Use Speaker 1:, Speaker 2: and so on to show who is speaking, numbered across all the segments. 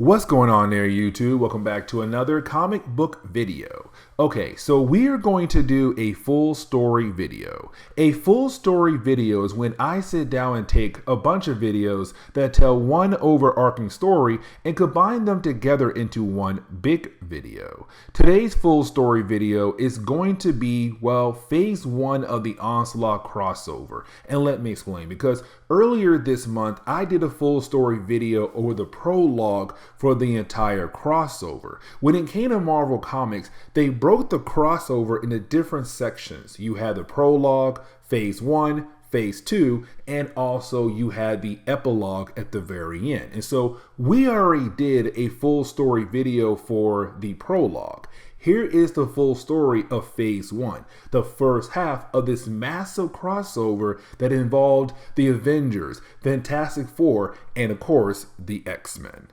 Speaker 1: What's going on there, YouTube? Welcome back to another comic book video. Okay, so we are going to do a full story video. A full story video is when I sit down and take a bunch of videos that tell one overarching story and combine them together into one big video. Today's full story video is going to be, well, phase 1 of the Onslaught crossover. And let me explain, because earlier this month, I did a full story video over the prologue for the entire crossover. When it came to Marvel Comics, they broke the crossover into different sections. You had the prologue, phase 1, phase 2, and also you had the epilogue at the very end. And so we already did a full story video for the prologue. Here is the full story of phase 1, the first half of this massive crossover that involved the Avengers, Fantastic Four, and of course, the X-Men.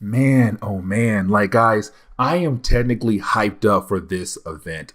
Speaker 1: Man, oh man, like guys, I am technically hyped up for this event.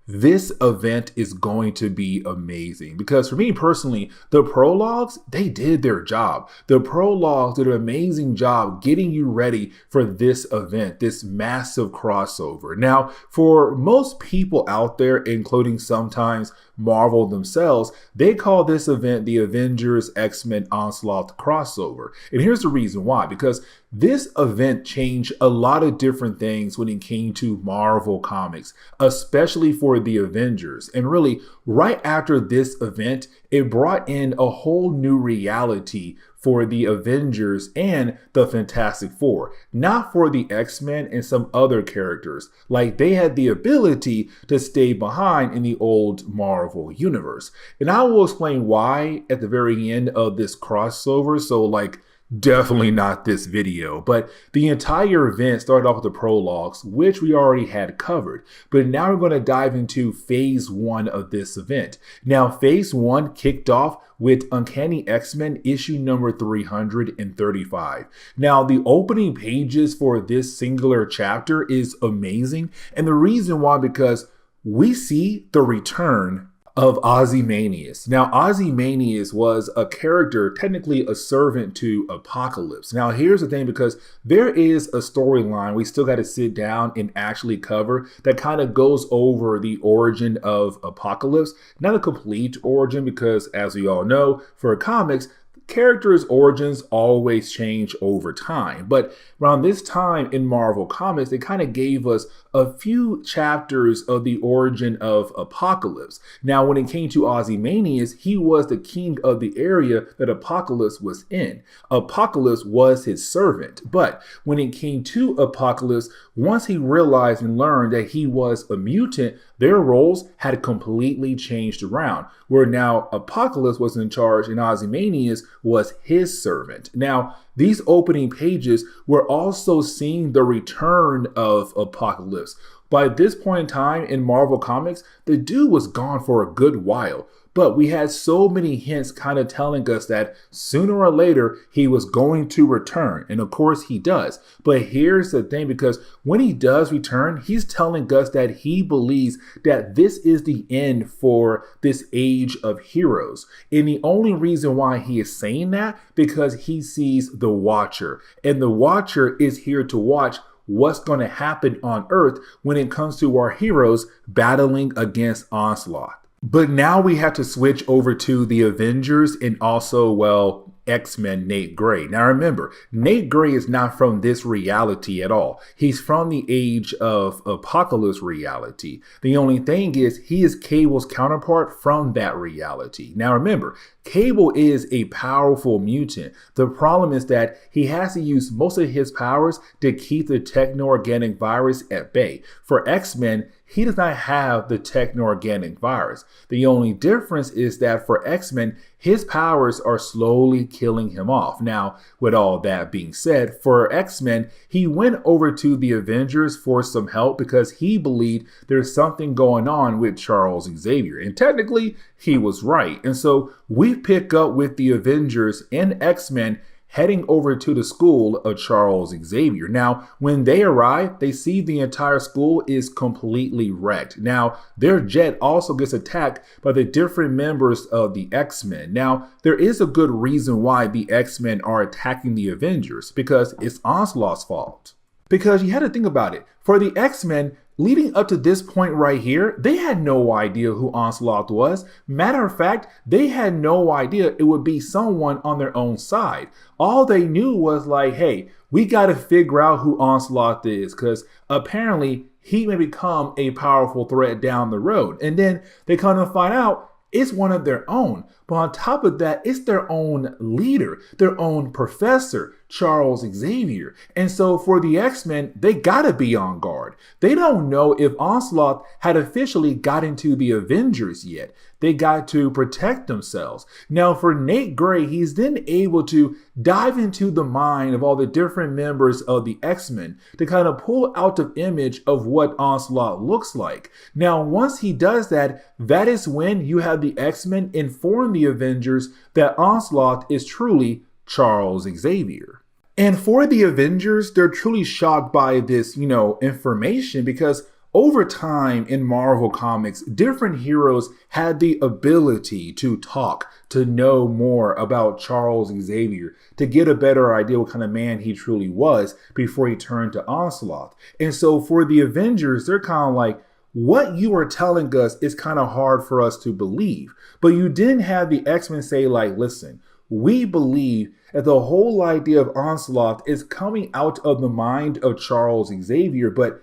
Speaker 1: This event is going to be amazing because for me personally, the prologues, they did their job. The prologues did an amazing job getting you ready for this event, this massive crossover. Now, for most people out there, including sometimes Marvel themselves, they call this event the Avengers X-Men Onslaught crossover. And here's the reason why, because this event changed a lot of different things when it came to Marvel Comics, especially for the Avengers. And really, right after this event, it brought in a whole new reality for the Avengers and the Fantastic Four, not for the X-Men and some other characters. Like, they had the ability to stay behind in the old Marvel universe. And I will explain why at the very end of this crossover. So definitely not this video, but the entire event started off with the prologues, which we already had covered. But now we're going to dive into phase 1 of this event. Now, phase 1 kicked off with Uncanny X-Men issue number 335. Now, the opening pages for this singular chapter is amazing. And the reason why, because we see the return of Ozymandias. Now, Ozymandias was a character, technically a servant to Apocalypse. Now, here's the thing, because there is a storyline we still got to sit down and actually cover that kind of goes over the origin of Apocalypse. Not a complete origin, because as we all know, for comics, characters' origins always change over time. But around this time in Marvel Comics, they kind of gave us a few chapters of the origin of Apocalypse. Now, when it came to Ozymandias, he was the king of the area that Apocalypse was in. Apocalypse was his servant. But when it came to Apocalypse, once he realized and learned that he was a mutant, their roles had completely changed around, where now Apocalypse was in charge and Ozymandias was his servant. Now, these opening pages were also seeing the return of Apocalypse. By this point in time in Marvel Comics, the dude was gone for a good while. But we had so many hints kind of telling us that sooner or later he was going to return. And of course he does. But here's the thing, because when he does return, he's telling us that he believes that this is the end for this age of heroes. And the only reason why he is saying that, because he sees the Watcher. And the Watcher is here to watch what's going to happen on Earth when it comes to our heroes battling against Onslaught. But now we have to switch over to the Avengers and also, well, X-Men Nate Gray. Now remember, Nate Gray is not from this reality at all. He's from the age of Apocalypse reality. The only thing is he is Cable's counterpart from that reality. Now remember, Cable is a powerful mutant. The problem is that he has to use most of his powers to keep the techno-organic virus at bay. For X-Men, he does not have the techno-organic virus. The only difference is that for X-Men, his powers are slowly killing him off. Now, with all that being said, for X-Men, he went over to the Avengers for some help because he believed there's something going on with Charles Xavier. And technically, he was right. And so we pick up with the Avengers and X-Men heading over to the school of Charles Xavier. Now, when they arrive, they see the entire school is completely wrecked. Now, their jet also gets attacked by the different members of the X-Men. Now, there is a good reason why the X-Men are attacking the Avengers, because it's Onslaught's fault. Because you had to think about it. For the X-Men, leading up to this point right here, they had no idea who Onslaught was. Matter of fact, they had no idea it would be someone on their own side. All they knew was like, hey, we got to figure out who Onslaught is, because apparently he may become a powerful threat down the road. And then they come to find out it's one of their own. But on top of that, it's their own leader, their own professor, Charles Xavier. And so for the X-Men, they gotta be on guard. They don't know if Onslaught had officially got into the Avengers yet. They got to protect themselves. Now for Nate Gray, he's then able to dive into the mind of all the different members of the X-Men to kind of pull out the image of what Onslaught looks like. Now once he does that, that is when you have the X-Men inform the Avengers that Onslaught is truly Charles Xavier. And for the Avengers, they're truly shocked by this, information, because over time in Marvel Comics, different heroes had the ability to talk, to know more about Charles Xavier, to get a better idea what kind of man he truly was before he turned to Onslaught. And so for the Avengers, they're kind of like, what you are telling us is kind of hard for us to believe. But you didn't have the X-Men say like, listen, we believe that the whole idea of Onslaught is coming out of the mind of Charles Xavier, but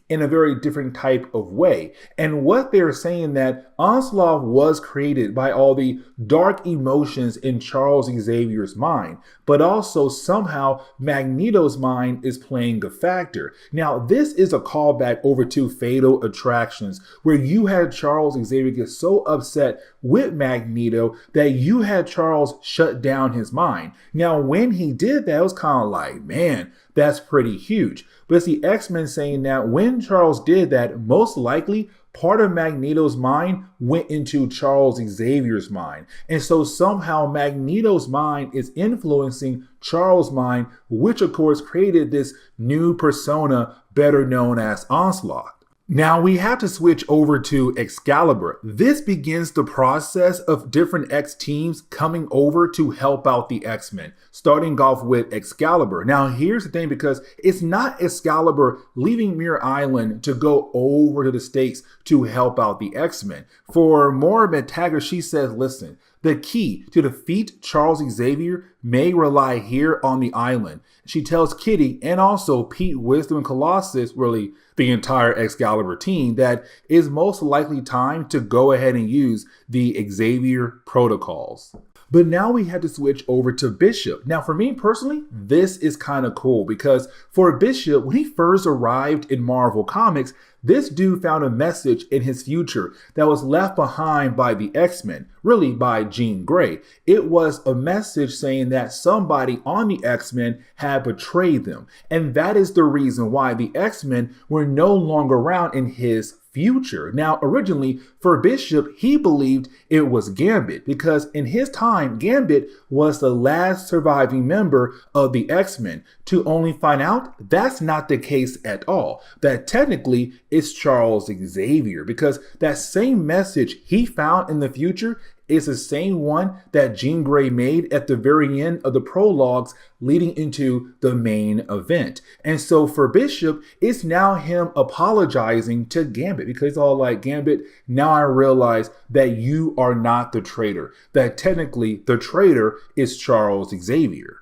Speaker 1: in a very different type of way. And what they're saying that Onslaught was created by all the dark emotions in Charles Xavier's mind, but also somehow Magneto's mind is playing a factor. Now, this is a callback over to Fatal Attractions, where you had Charles Xavier get so upset with Magneto that you had Charles shut down his mind. Now, when he did that, it was kind of like, man, that's pretty huge. But it's the X-Men saying that when Charles did that, most likely part of Magneto's mind went into Charles Xavier's mind. And so somehow Magneto's mind is influencing Charles' mind, which of course created this new persona better known as Onslaught. Now we have to switch over to Excalibur. This begins the process of different X teams coming over to help out the X-Men, starting off with Excalibur. Now here's the thing, because it's not Excalibur leaving Muir Island to go over to the States to help out the X-Men. For Moira McTaggart, she says, listen, the key to defeat Charles Xavier may rely here on the island. She tells Kitty and also Pete, Wisdom, and Colossus, really the entire Excalibur team, that it's most likely time to go ahead and use the Xavier protocols. But now we had to switch over to Bishop. Now for me personally, this is kind of cool, because for Bishop, when he first arrived in Marvel Comics, this dude found a message in his future that was left behind by the X-Men, really by Jean Grey. It was a message saying that somebody on the X-Men had betrayed them. And that is the reason why the X-Men were no longer around in his future. Now, originally for Bishop, he believed it was Gambit, because in his time, Gambit was the last surviving member of the X-Men, to only find out that's not the case at all. That technically it's Charles Xavier, because that same message he found in the future is the same one that Jean Grey made at the very end of the prologues leading into the main event. And so for Bishop, it's now him apologizing to Gambit, because it's all like, Gambit, now I realize that you are not the traitor, that technically the traitor is Charles Xavier.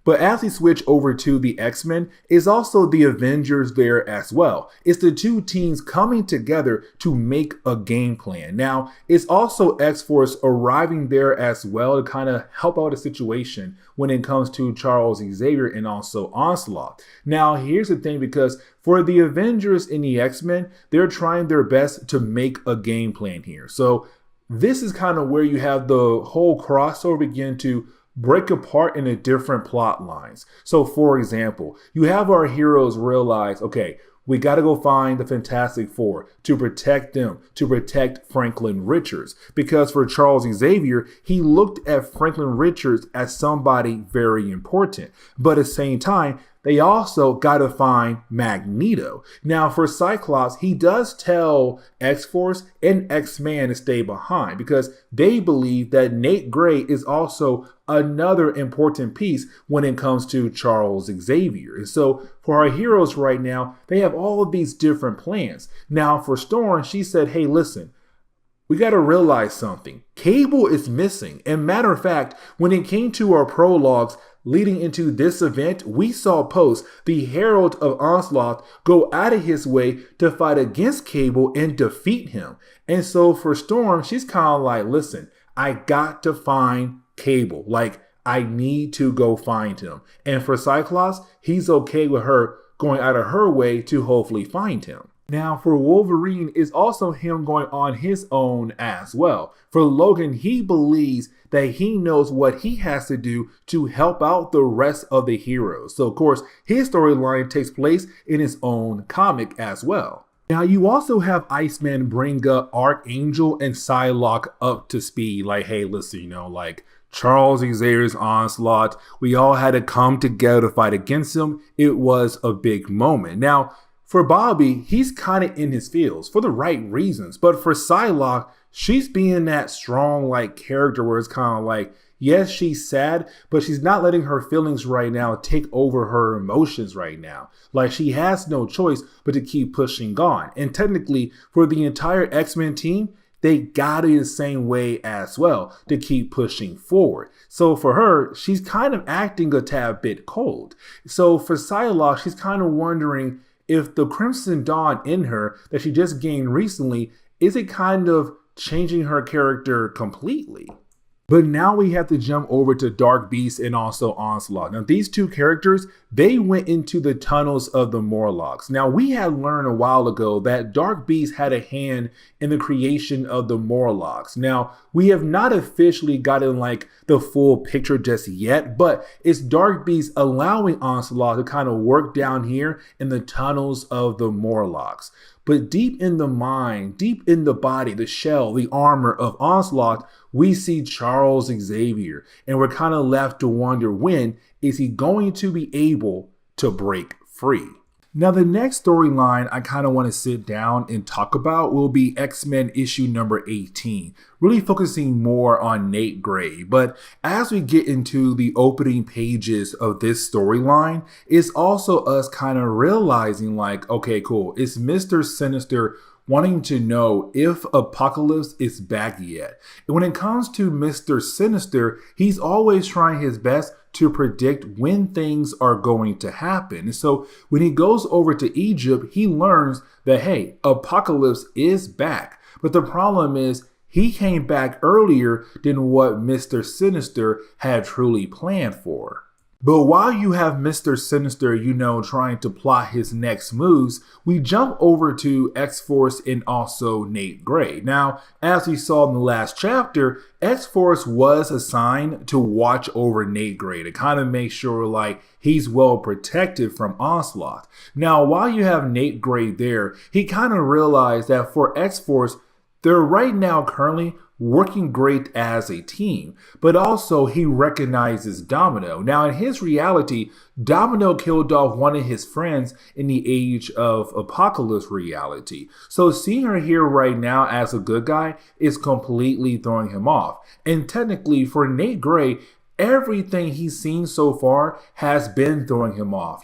Speaker 1: But as we switch over to the X-Men, is also the Avengers there as well. It's the two teams coming together to make a game plan. Now, it's also X-Force arriving there as well to kind of help out the situation when it comes to Charles Xavier and also Onslaught. Now, here's the thing, because for the Avengers and the X-Men, they're trying their best to make a game plan here. So this is kind of where you have the whole crossover begin to break apart into different plot lines. So for example, you have our heroes realize, okay, we got to go find the Fantastic Four to protect them, to protect Franklin Richards. Because for Charles Xavier, he looked at Franklin Richards as somebody very important. But at the same time, they also got to find Magneto. Now, for Cyclops, he does tell X-Force and X-Man to stay behind because they believe that Nate Gray is also another important piece when it comes to Charles Xavier. And so for our heroes right now, they have all of these different plans. Now, for Storm, she said, hey, listen, we got to realize something. Cable is missing. And matter of fact, when it came to our prologues, leading into this event, we saw Post, the Herald of Onslaught, go out of his way to fight against Cable and defeat him. And so for Storm, she's kind of like, listen, I got to find Cable. Like, I need to go find him. And for Cyclops, he's okay with her going out of her way to hopefully find him. Now, for Wolverine, it's also him going on his own as well. For Logan, he believes that he knows what he has to do to help out the rest of the heroes. So, of course, his storyline takes place in his own comic as well. Now, you also have Iceman bring up Archangel and Psylocke up to speed. Like, hey, listen, like Charles Xavier's Onslaught, we all had to come together to fight against him. It was a big moment. Now, for Bobby, he's kind of in his feels for the right reasons. But for Psylocke, she's being that strong character where it's kind of like, yes, she's sad, but she's not letting her feelings right now take over her emotions right now. Like, she has no choice but to keep pushing on. And technically, for the entire X-Men team, they got it the same way as well to keep pushing forward. So for her, she's kind of acting a tad bit cold. So for Psylocke, she's kind of wondering if the Crimson Dawn in her that she just gained recently, is it kind of changing her character completely? But now we have to jump over to Dark Beast and also Onslaught. Now, these two characters, they went into the tunnels of the Morlocks. Now, we had learned a while ago that Dark Beast had a hand in the creation of the Morlocks. Now, we have not officially gotten the full picture just yet, but it's Dark Beast allowing Onslaught to kind of work down here in the tunnels of the Morlocks. But deep in the mind, deep in the body, the shell, the armor of Onslaught, we see Charles Xavier, and we're kind of left to wonder, when is he going to be able to break free? Now, the next storyline I kind of want to sit down and talk about will be X-Men issue number 18, really focusing more on Nate Gray. But as we get into the opening pages of this storyline, it's also us kind of realizing okay, cool, it's Mr. Sinister wanting to know if Apocalypse is back yet. And when it comes to Mr. Sinister, he's always trying his best to predict when things are going to happen. And so when he goes over to Egypt, he learns that, hey, Apocalypse is back. But the problem is, he came back earlier than what Mr. Sinister had truly planned for. But while you have Mr. Sinister, trying to plot his next moves, we jump over to X-Force and also Nate Gray. Now, as we saw in the last chapter, X-Force was assigned to watch over Nate Gray to kind of make sure he's well protected from Onslaught. Now, while you have Nate Gray there, he kind of realized that for X-Force, they're right now currently working great as a team, but also he recognizes Domino. Now, in his reality, Domino killed off one of his friends in the Age of Apocalypse reality. So seeing her here right now as a good guy is completely throwing him off. And technically for Nate Gray, everything he's seen so far has been throwing him off,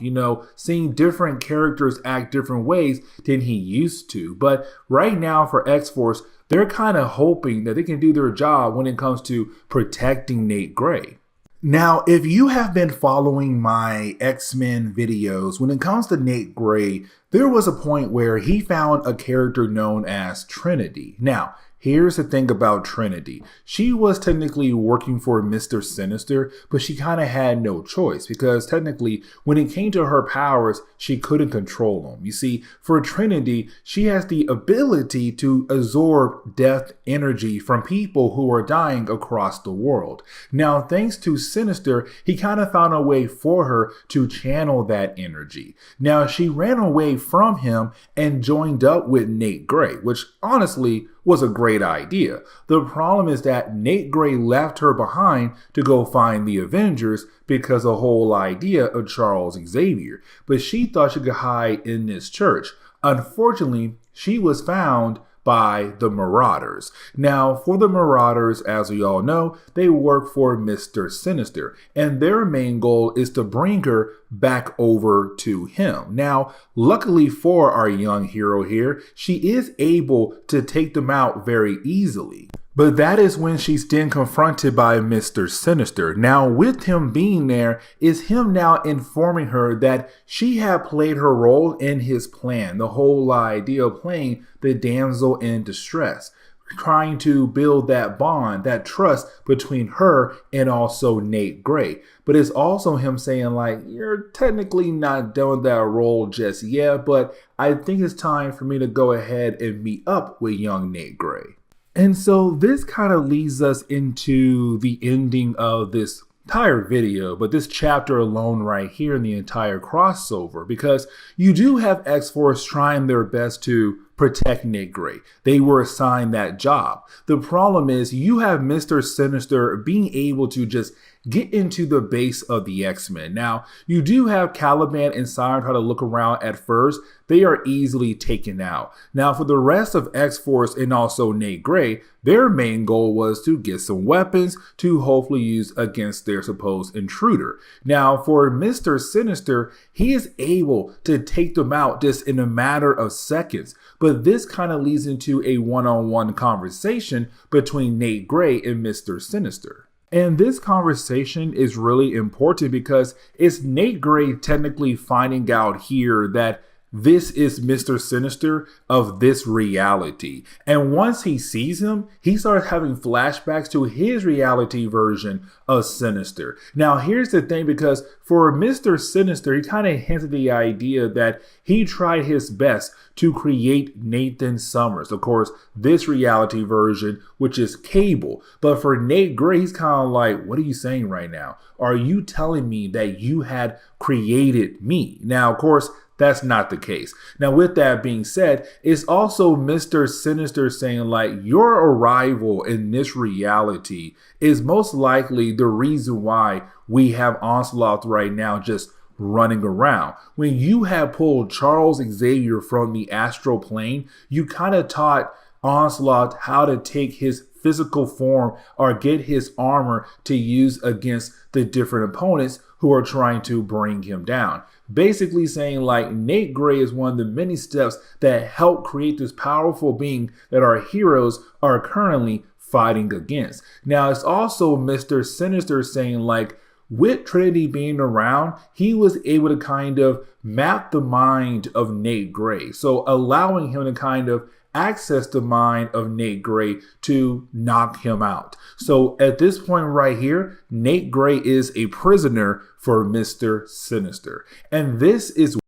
Speaker 1: seeing different characters act different ways than he used to. But right now for X-Force, they're kind of hoping that they can do their job when it comes to protecting Nate Gray. Now, if you have been following my X-Men videos, when it comes to Nate Gray, there was a point where he found a character known as Trinity. Now, here's the thing about Trinity. She was technically working for Mr. Sinister, but she kind of had no choice because technically when it came to her powers, she couldn't control them. You see, for Trinity, she has the ability to absorb death energy from people who are dying across the world. Now, thanks to Sinister, he kind of found a way for her to channel that energy. Now, she ran away from him and joined up with Nate Gray, which honestly was a great idea. The problem is that Nate Gray left her behind to go find the Avengers because the whole idea of Charles Xavier, but she thought she could hide in this church. Unfortunately, she was found by the Marauders. Now, for the Marauders, as we all know, they work for Mr. Sinister, and their main goal is to bring her back over to him. Now, luckily for our young hero here, she is able to take them out very easily. But that is when she's then confronted by Mr. Sinister. Now, with him being there, is him now informing her that she had played her role in his plan. The whole idea of playing the damsel in distress, trying to build that bond, that trust between her and also Nate Gray. But it's also him saying like, you're technically not done that role just yet, but I think it's time for me to go ahead and meet up with young Nate Gray. And so this kind of leads us into the ending of this entire video, but this chapter alone right here in the entire crossover, because you do have X-Force trying their best to protect Nate Gray. They were assigned that job. The problem is you have Mr. Sinister being able to just get into the base of the X-Men. Now, you do have Caliban and Siren try to look around at first. They are easily taken out. Now, for the rest of X-Force and also Nate Gray, their main goal was to get some weapons to hopefully use against their supposed intruder. Now, for Mr. Sinister, he is able to take them out just in a matter of seconds. But this kind of leads into a one-on-one conversation between Nate Gray and Mr. Sinister. And this conversation is really important because it's Nate Gray technically finding out here that this is Mr. Sinister of this reality. And once he sees him, he starts having flashbacks to his reality version of Sinister. Now, here's the thing, because for Mr. Sinister, he kind of hinted the idea that he tried his best to create Nathan Summers. Of course, this reality version, which is Cable. But for Nate Gray, he's kind of like, what are you saying right now? Are you telling me that you had created me? Now, of course, that's not the case. Now, with that being said, it's also Mr. Sinister saying like your arrival in this reality is most likely the reason why we have Onslaught right now just running around. When you have pulled Charles Xavier from the astral plane, you kind of taught Onslaught how to take his physical form or get his armor to use against the different opponents who are trying to bring him down. Basically saying like Nate Gray is one of the many steps that help create this powerful being that our heroes are currently fighting against. Now, it's also Mr. Sinister saying like, with Trinity being around, he was able to kind of map the mind of Nate Gray. So allowing him to kind of access the mind of Nate Gray to knock him out. So at this point right here, Nate Gray is a prisoner for Mr. Sinister. And this is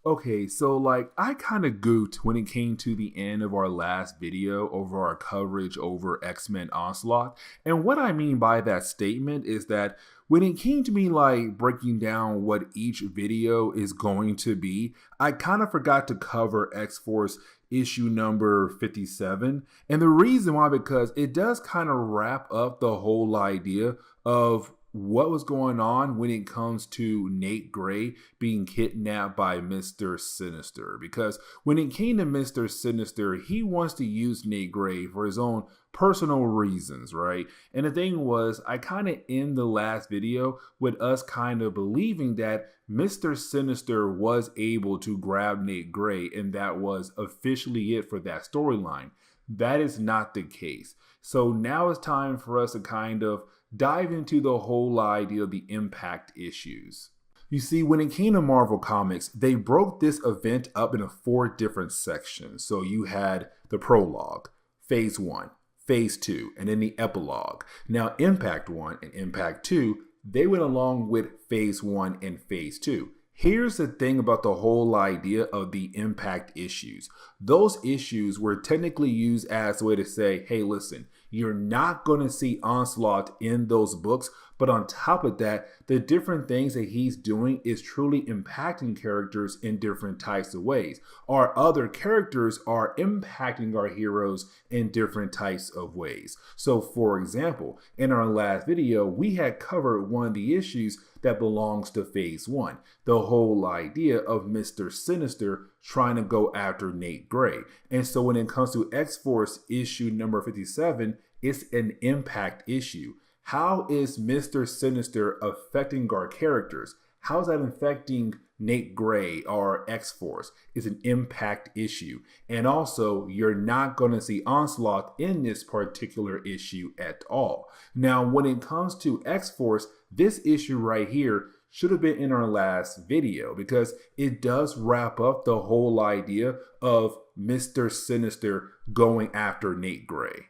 Speaker 1: okay, so like I kind of goofed when it came to the end of our last video over our coverage over X-Men Onslaught. And what I mean by that statement is that when it came to me like breaking down what each video is going to be, I kind of forgot to cover X-Force issue number 57. And the reason why, because it does kind of wrap up the whole idea of what was going on when it comes to Nate Gray being kidnapped by Mr. Sinister. Because when it came to Mr. Sinister, he wants to use Nate Gray for his own personal reasons, right? And the thing was, I kind of end the last video with us kind of believing that Mr. Sinister was able to grab Nate Gray and that was officially it for that storyline. That is not the case. So now it's time for us to kind of dive into the whole idea of the impact issues. You see, when it came to Marvel Comics, they broke this event up into 4 different sections. So you had the prologue, phase 1, phase 2, and then the epilogue. Now, Impact 1 and Impact 2, they went along with phase 1 and phase 2. Here's the thing about the whole idea of the impact issues. Those issues were technically used as a way to say, hey, listen, you're not going to see Onslaught in those books, but on top of that, the different things that he's doing is truly impacting characters in different types of ways. Our other characters are impacting our heroes in different types of ways. So for example, in our last video, we had covered one of the issues that belongs to phase 1. The whole idea of Mr. Sinister trying to go after Nate Gray. And so when it comes to X-Force issue number 57, it's an impact issue. How is Mr. Sinister affecting our characters? How is that affecting Nate Gray or X-Force? It's an impact issue. And also, you're not going to see Onslaught in this particular issue at all. Now, when it comes to X-Force, this issue right here should have been in our last video because it does wrap up the whole idea of Mr. Sinister going after Nate Gray.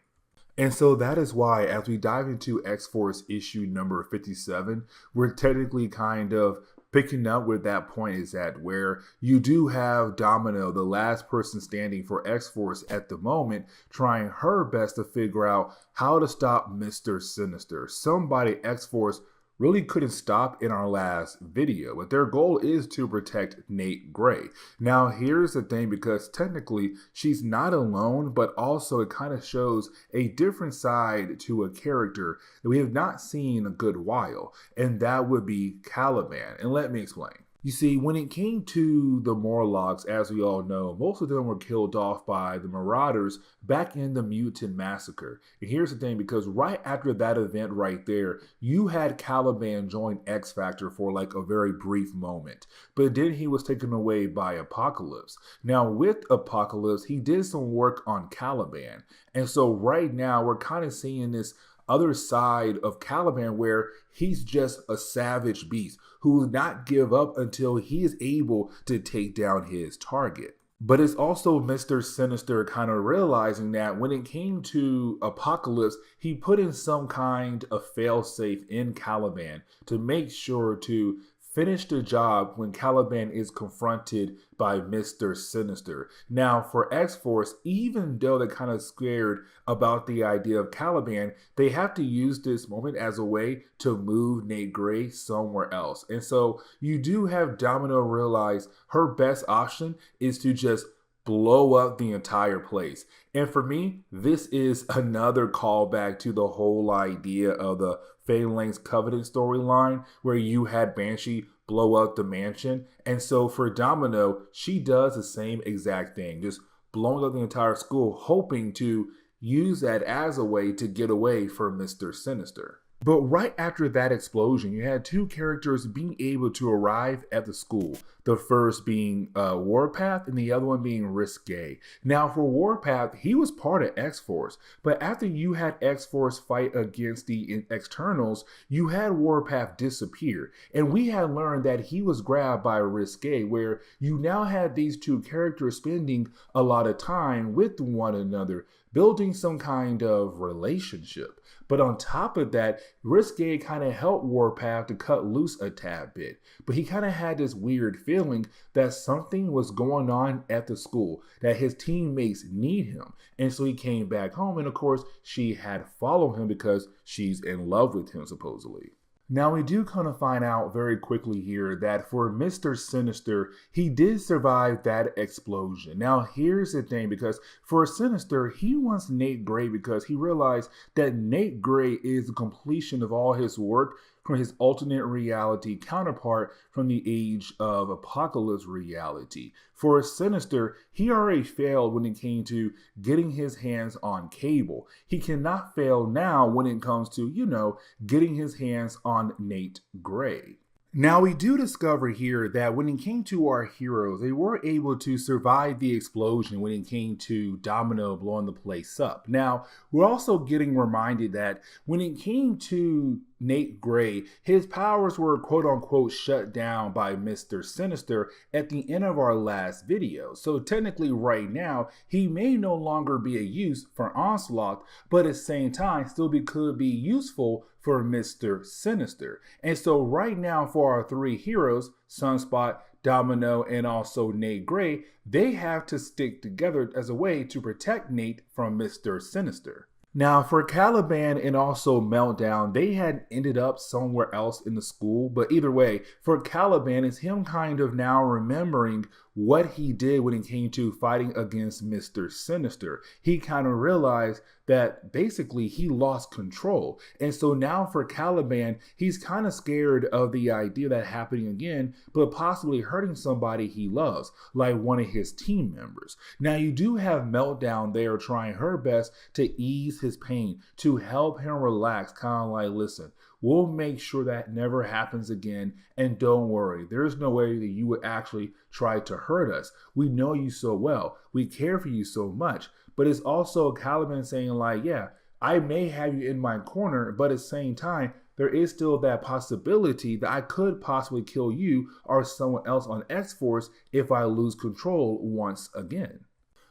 Speaker 1: And so that is why, as we dive into X-Force issue number 57, we're technically kind of picking up where that point is at, where you do have Domino, the last person standing for X-Force at the moment, trying her best to figure out how to stop Mr. Sinister. Somebody X-Force really couldn't stop in our last video, but their goal is to protect Nate Gray. Now, here's the thing, because technically she's not alone, but also it kind of shows a different side to a character that we have not seen in a good while, and that would be Caliban. And let me explain. You see, when it came to the Morlocks, as we all know, most of them were killed off by the Marauders back in the Mutant Massacre. And here's the thing, because right after that event right there, you had Caliban join X-Factor for like a very brief moment. But then he was taken away by Apocalypse. Now, with Apocalypse, he did some work on Caliban. And so right now, we're kind of seeing this other side of Caliban where he's just a savage beast who will not give up until he is able to take down his target. But it's also Mr. Sinister kind of realizing that when it came to Apocalypse, he put in some kind of failsafe in Caliban to make sure to finish the job when Caliban is confronted by Mr. Sinister. Now, for X-Force, even though they're kind of scared about the idea of Caliban, they have to use this moment as a way to move Nate Gray somewhere else. And so you do have Domino realize her best option is to just blow up the entire place. And for me, this is another callback to the whole idea of the Phalanx Covenant storyline where you had Banshee blow up the mansion. And so for Domino, she does the same exact thing, just blowing up the entire school, hoping to use that as a way to get away from Mr. Sinister. But right after that explosion, you had 2 characters being able to arrive at the school. The first being Warpath and the other one being Risque. Now for Warpath, he was part of X-Force. But after you had X-Force fight against the Externals, you had Warpath disappear. And we had learned that he was grabbed by Risque, where you now had these 2 characters spending a lot of time with one another, building some kind of relationship. But on top of that, Risque kind of helped Warpath to cut loose a tad bit. But he kind of had this weird feeling that something was going on at the school, that his teammates need him. And so he came back home, and of course, she had followed him because she's in love with him, supposedly. Now, we do kind of find out very quickly here that for Mr. Sinister, he did survive that explosion. Now, here's the thing, because for Sinister, he wants Nate Gray because he realized that Nate Gray is the completion of all his work from his alternate reality counterpart from the Age of Apocalypse reality. For Sinister, he already failed when it came to getting his hands on Cable. He cannot fail now when it comes to, getting his hands on Nate Gray. Now, we do discover here that when it came to our heroes, they were able to survive the explosion when it came to Domino blowing the place up. Now, we're also getting reminded that when it came to Nate Gray, his powers were quote unquote shut down by Mr. Sinister at the end of our last video. So technically right now, he may no longer be a use for Onslaught, but at the same time could be useful for Mr. Sinister. And so right now for our three heroes, Sunspot, Domino, and also Nate Gray, they have to stick together as a way to protect Nate from Mr. Sinister. Now, for Caliban and also Meltdown, they had ended up somewhere else in the school, but either way, for Caliban, it's him kind of now remembering what he did when it came to fighting against Mr. Sinister. He kind of realized that basically he lost control. And so now for Caliban, he's kind of scared of the idea of that happening again, but possibly hurting somebody he loves, like one of his team members. Now you do have Meltdown there trying her best to ease his pain, to help him relax, kind of like, listen, we'll make sure that never happens again. And don't worry, there's no way that you would actually try to hurt us. We know you so well. We care for you so much. But it's also Caliban saying like, yeah, I may have you in my corner, but at the same time, there is still that possibility that I could possibly kill you or someone else on X-Force if I lose control once again.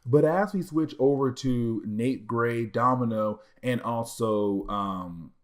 Speaker 1: But as we switch over to Nate Gray, Domino, and also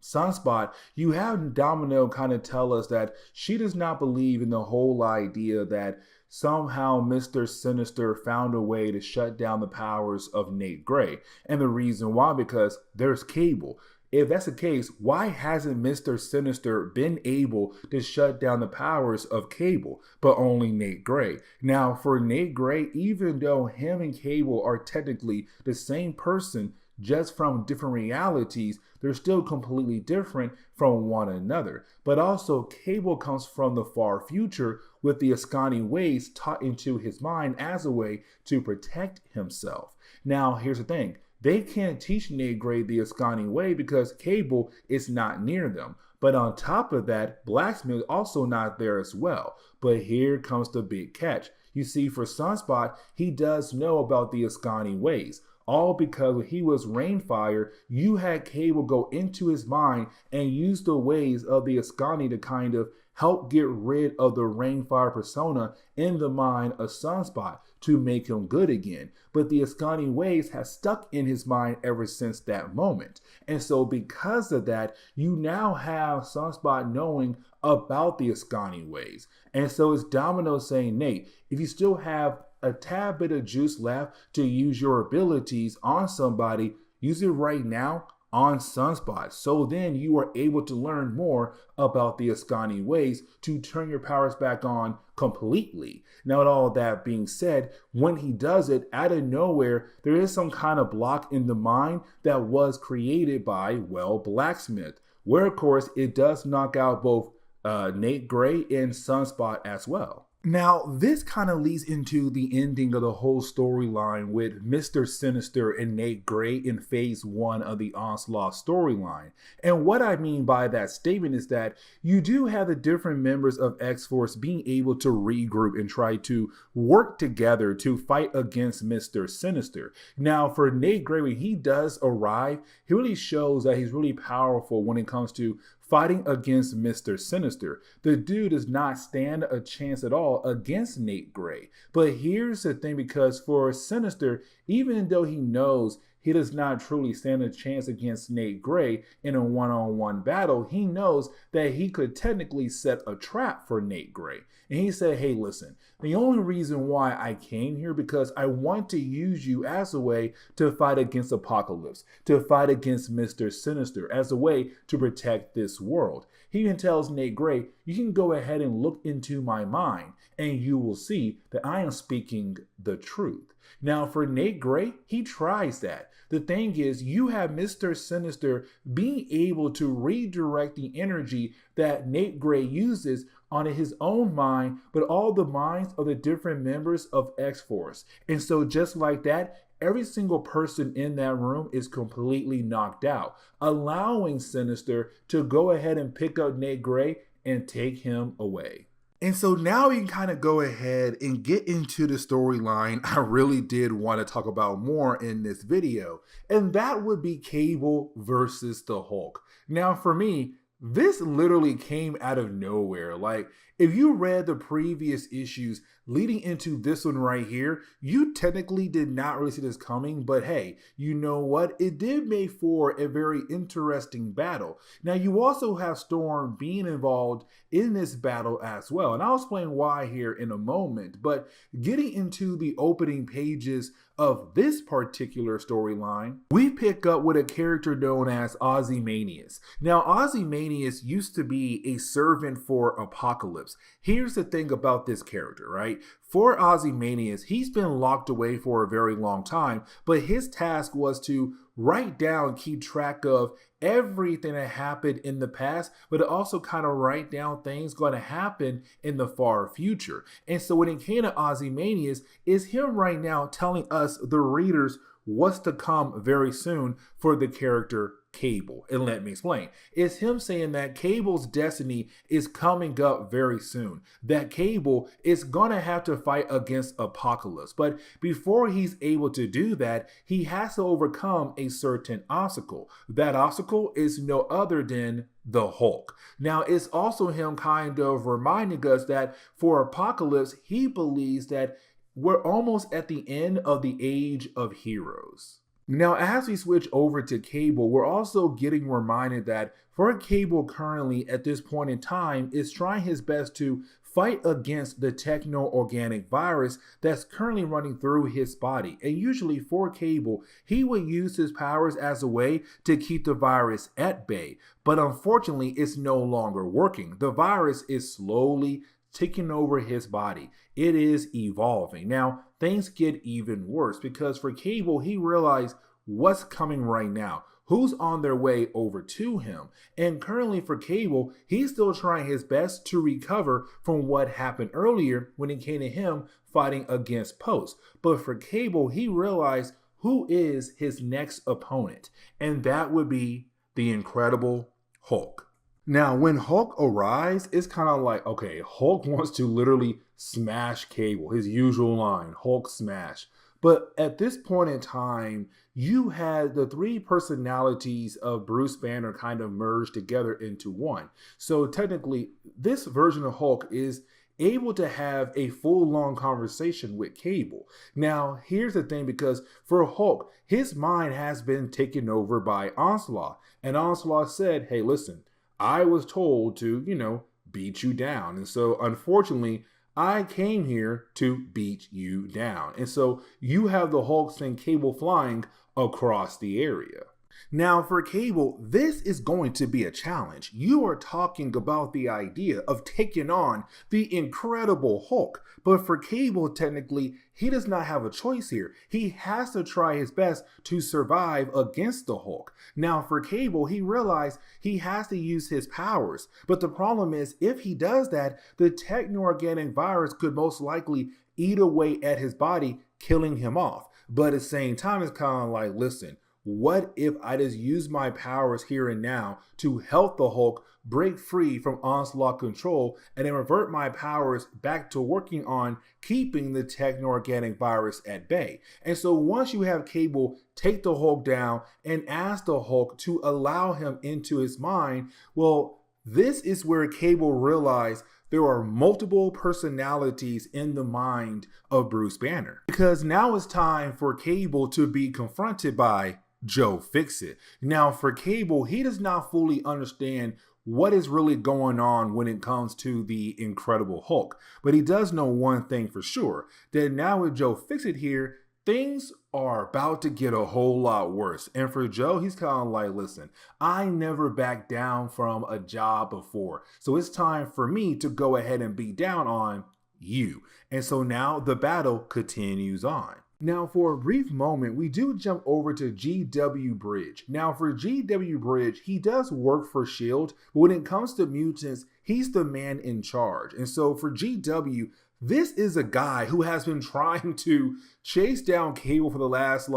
Speaker 1: Sunspot, you have Domino kind of tell us that she does not believe in the whole idea that somehow Mr. Sinister found a way to shut down the powers of Nate Gray. And the reason why, because there's Cable. If that's the case, why hasn't Mr. Sinister been able to shut down the powers of Cable, but only Nate Gray? Now, for Nate Gray, even though him and Cable are technically the same person, just from different realities, they're still completely different from one another. But also, Cable comes from the far future with the Ascani ways taught into his mind as a way to protect himself. Now, here's the thing. They can't teach Nate Gray the Ascani way because Cable is not near them. But on top of that, Blacksmith is also not there as well. But here comes the big catch. You see, for Sunspot, he does know about the Ascani ways. All because when he was Rainfire, you had Cable go into his mind and use the ways of the Ascani to kind of help get rid of the Rainfire persona in the mind of Sunspot to make him good again. But the Ascani ways have stuck in his mind ever since that moment. And so because of that, you now have Sunspot knowing about the Ascani ways. And so it's Domino saying, Nate, if you still have a tad bit of juice left to use your abilities on somebody, use it right now on Sunspot. So then you are able to learn more about the Ascani ways to turn your powers back on completely. Now, with all that being said, when he does it out of nowhere, there is some kind of block in the mind that was created by, well, Blacksmith, where of course it does knock out both Nate Gray and Sunspot as well. Now, this kind of leads into the ending of the whole storyline with Mr. Sinister and Nate Gray in phase 1 of the Onslaught storyline. And what I mean by that statement is that you do have the different members of X-Force being able to regroup and try to work together to fight against Mr. Sinister. Now, for Nate Gray, when he does arrive, he really shows that he's really powerful when it comes to fighting against Mr. Sinister. The dude does not stand a chance at all against Nate Gray. But here's the thing, because for Sinister, even though he knows he does not truly stand a chance against Nate Gray in a one-on-one battle, he knows that he could technically set a trap for Nate Gray. And he said, hey, listen, the only reason why I came here because I want to use you as a way to fight against Apocalypse, to fight against Mr. Sinister, as a way to protect this world. He even tells Nate Gray, you can go ahead and look into my mind and you will see that I am speaking the truth. Now, for Nate Gray, he tries that. The thing is, you have Mr. Sinister being able to redirect the energy that Nate Gray uses on his own mind, but all the minds of the different members of X-Force. And so just like that, every single person in that room is completely knocked out, allowing Sinister to go ahead and pick up Nate Gray and take him away. And so now we can kind of go ahead and get into the storyline I really did want to talk about more in this video, and that would be Cable versus the Hulk. Now for me, this literally came out of nowhere. Like, if you read the previous issues leading into this one right here, you technically did not really see this coming, but hey, you know what? It did make for a very interesting battle. Now, you also have Storm being involved in this battle as well, and I'll explain why here in a moment, but getting into the opening pages of this particular storyline, we pick up with a character known as Ozymandias. Now, Ozymandias used to be a servant for Apocalypse. Here's the thing about this character, right? For Ozymandias, he's been locked away for a very long time, but his task was to write down, keep track of everything that happened in the past, but also kind of write down things going to happen in the far future. And so when it came to Ozymandias, is him right now telling us, the readers, what's to come very soon for the character Cable. And let me explain. It's him saying that Cable's destiny is coming up very soon. That Cable is going to have to fight against Apocalypse. But before he's able to do that, he has to overcome a certain obstacle. That obstacle is no other than the Hulk. Now, it's also him kind of reminding us that for Apocalypse, he believes that we're almost at the end of the age of heroes. Now, as we switch over to Cable, we're also getting reminded that for Cable currently at this point in time is trying his best to fight against the techno-organic virus that's currently running through his body. And usually for Cable, he would use his powers as a way to keep the virus at bay. But unfortunately, it's no longer working. The virus is slowly taking over his body. It is evolving. Now, things get even worse because for Cable, he realized what's coming right now, who's on their way over to him. And currently for Cable, he's still trying his best to recover from what happened earlier when it came to him fighting against Post. But for Cable, he realized who is his next opponent, and that would be the Incredible Hulk. Now, when Hulk arrives, it's kind of like, okay, Hulk wants to literally smash Cable, his usual line, Hulk smash. But at this point in time, you had the three personalities of Bruce Banner kind of merged together into one. So technically, this version of Hulk is able to have a full-long conversation with Cable. Now, here's the thing, because for Hulk, his mind has been taken over by Onslaught. And Onslaught said, hey, listen, I was told to, beat you down. And so unfortunately, I came here to beat you down. And so you have the Hulk and Cable flying across the area. Now for Cable, this is going to be a challenge. You are talking about the idea of taking on the Incredible Hulk. But for Cable, technically, he does not have a choice here. He has to try his best to survive against the Hulk. Now for Cable, he realized he has to use his powers. But the problem is, if he does that, the techno-organic virus could most likely eat away at his body, killing him off. But at the same time, it's kind of like, listen, what if I just use my powers here and now to help the Hulk break free from Onslaught control and then revert my powers back to working on keeping the techno-organic virus at bay? And so once you have Cable take the Hulk down and ask the Hulk to allow him into his mind, well, this is where Cable realized there are multiple personalities in the mind of Bruce Banner. Because now it's time for Cable to be confronted by Joe Fixit. Now for Cable, he does not fully understand what is really going on when it comes to the Incredible Hulk. But he does know one thing for sure, that now with Joe Fixit here, things are about to get a whole lot worse. And for Joe, he's kind of like, listen, I never backed down from a job before. So it's time for me to go ahead and beat down on you. And so now the battle continues on. Now, for a brief moment, we do jump over to G.W. Bridge. Now, for G.W. Bridge, he does work for S.H.I.E.L.D., but when it comes to mutants, he's the man in charge. And so for G.W., this is a guy who has been trying to chase down Cable for the last,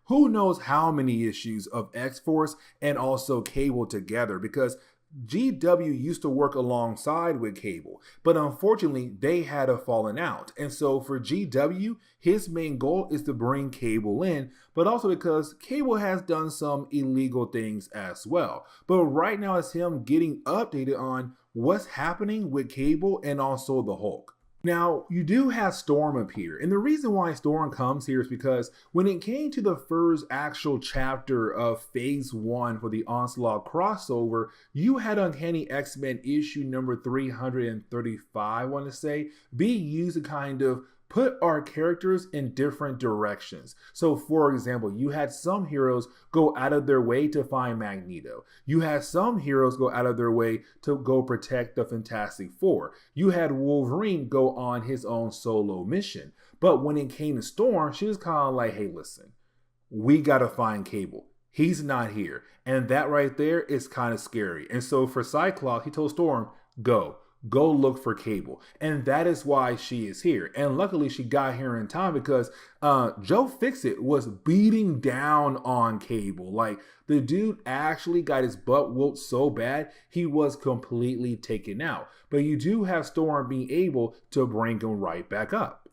Speaker 1: who knows how many issues of X-Force and also Cable together, because GW used to work alongside with Cable, but unfortunately they had a falling out. And so for GW, his main goal is to bring Cable in, but also because Cable has done some illegal things as well. But right now it's him getting updated on what's happening with Cable and also the Hulk. Now, you do have Storm appear, and the reason why Storm comes here is because when it came to the first actual chapter of Phase 1 for the Onslaught crossover, you had Uncanny X-Men issue number 335, I want to say, be used to kind of put our characters in different directions. So for example, you had some heroes go out of their way to find Magneto. You had some heroes go out of their way to go protect the Fantastic Four. You had Wolverine go on his own solo mission. But when it came to Storm, she was kind of like, hey, listen, we got to find Cable. He's not here. And that right there is kind of scary. And so for Cyclops, he told Storm, go look for Cable. And that is why she is here. And luckily she got here in time because Joe Fixit was beating down on Cable. Like, the dude actually got his butt whooped so bad, he was completely taken out. But you do have Storm being able to bring him right back up.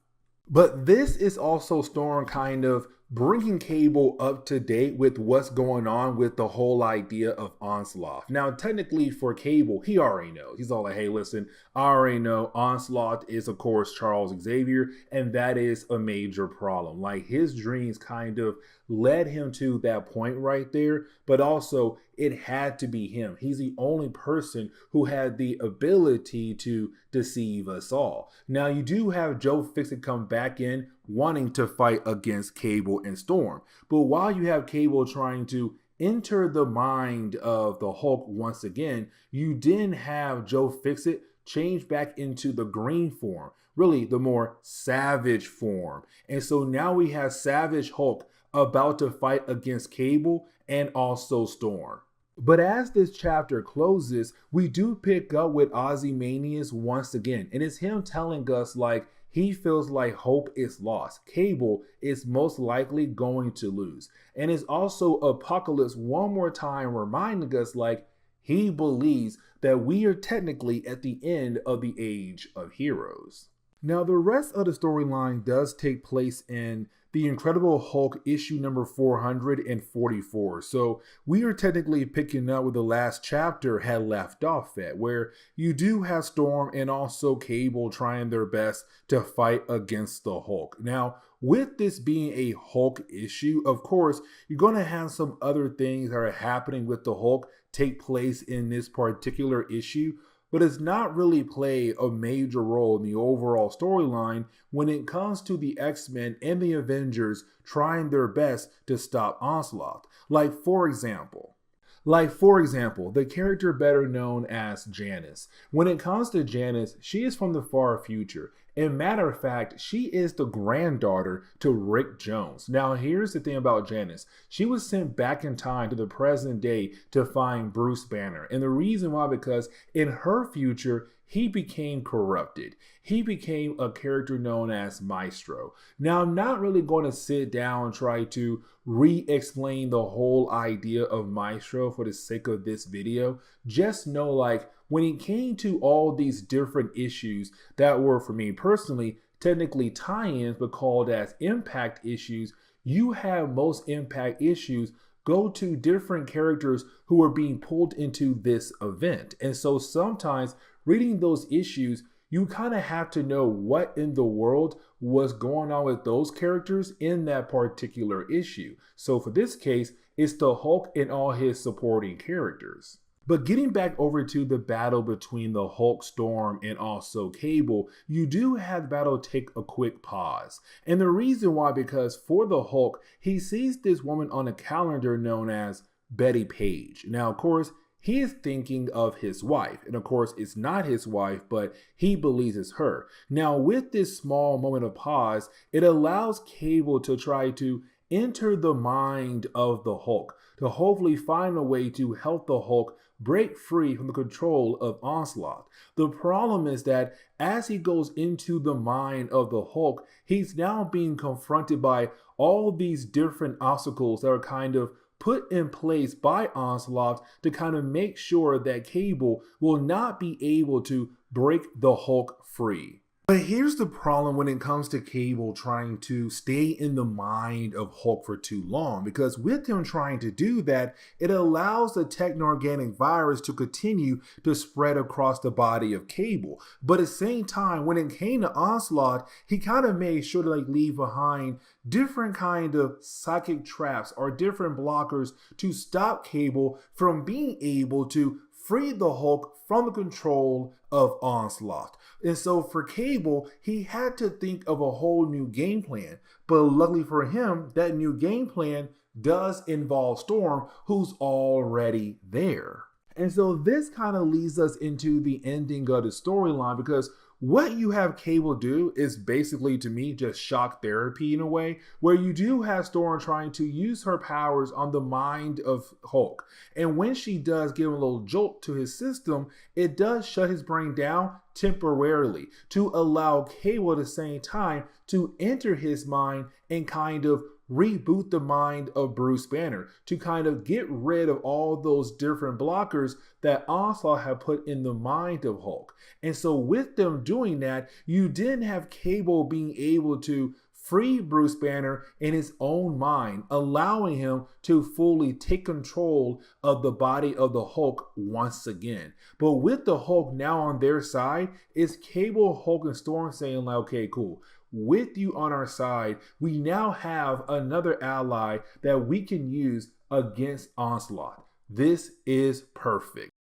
Speaker 1: But this is also Storm kind of bringing Cable up to date with what's going on with the whole idea of Onslaught. Now, technically for Cable, he already knows. He's all like, hey, listen, I already know Onslaught is, of course, Charles Xavier, and that is a major problem. Like, his dreams kind of led him to that point right there, but also it had to be him. He's the only person who had the ability to deceive us all. Now, you do have Joe Fixit come back in wanting to fight against Cable and Storm. But while you have Cable trying to enter the mind of the Hulk once again, you then have Joe Fixit change back into the green form, really the more savage form. And so now we have Savage Hulk about to fight against Cable and also Storm. But as this chapter closes, we do pick up with Ozymandias once again. And it's him telling us, like, he feels like hope is lost. Cable is most likely going to lose. And it's also Apocalypse one more time reminding us, like, he believes that we are technically at the end of the age of heroes. Now, the rest of the storyline does take place in the Incredible Hulk issue number 444. So we are technically picking up where the last chapter had left off at, where you do have Storm and also Cable trying their best to fight against the Hulk. Now, with this being a Hulk issue, of course, you're going to have some other things that are happening with the Hulk take place in this particular issue, but it's not really play a major role in the overall storyline when it comes to the X-Men and the Avengers trying their best to stop Onslaught. Like for example, the character better known as Janice. When it comes to Janice, she is from the far future. And matter of fact, she is the granddaughter to Rick Jones. Now, here's the thing about Janice. She was sent back in time to the present day to find Bruce Banner. And the reason why, because in her future, he became corrupted. He became a character known as Maestro. Now, I'm not really going to sit down and try to re-explain the whole idea of Maestro for the sake of this video. Just know, like, when it came to all these different issues that were, for me personally, technically tie-ins, but called as impact issues, you have most impact issues go to different characters who are being pulled into this event. And so sometimes reading those issues, you kind of have to know what in the world was going on with those characters in that particular issue. So for this case, it's the Hulk and all his supporting characters. But getting back over to the battle between the Hulk, Storm, and also Cable, you do have the battle take a quick pause. And the reason why, because for the Hulk, he sees this woman on a calendar known as Betty Page. Now, of course, he is thinking of his wife. And of course, it's not his wife, but he believes it's her. Now, with this small moment of pause, it allows Cable to try to enter the mind of the Hulk to hopefully find a way to help the Hulk break free from the control of Onslaught. The problem is that as he goes into the mind of the Hulk, he's now being confronted by all these different obstacles that are kind of put in place by Onslaught to kind of make sure that Cable will not be able to break the Hulk free. But here's the problem when it comes to Cable trying to stay in the mind of Hulk for too long, because with him trying to do that, it allows the techno-organic virus to continue to spread across the body of Cable. But at the same time, when it came to Onslaught, he kind of made sure to leave behind different kind of psychic traps or different blockers to stop Cable from being able to free the Hulk from the control of Onslaught. And so for Cable, he had to think of a whole new game plan. But luckily for him, that new game plan does involve Storm, who's already there. And so this kind of leads us into the ending of the storyline, because what you have Cable do is basically, to me, just shock therapy in a way, where you do have Storm trying to use her powers on the mind of Hulk. And when she does give him a little jolt to his system, it does shut his brain down temporarily to allow Cable at the same time to enter his mind and kind of reboot the mind of Bruce Banner to kind of get rid of all those different blockers that Onslaught had put in the mind of Hulk. And so with them doing that, you didn't have Cable being able to free Bruce Banner in his own mind, allowing him to fully take control of the body of the Hulk once again. But with the Hulk now on their side, it's Cable, Hulk, and Storm saying okay, cool. With you on our side, we now have another ally that we can use against Onslaught. This is perfect.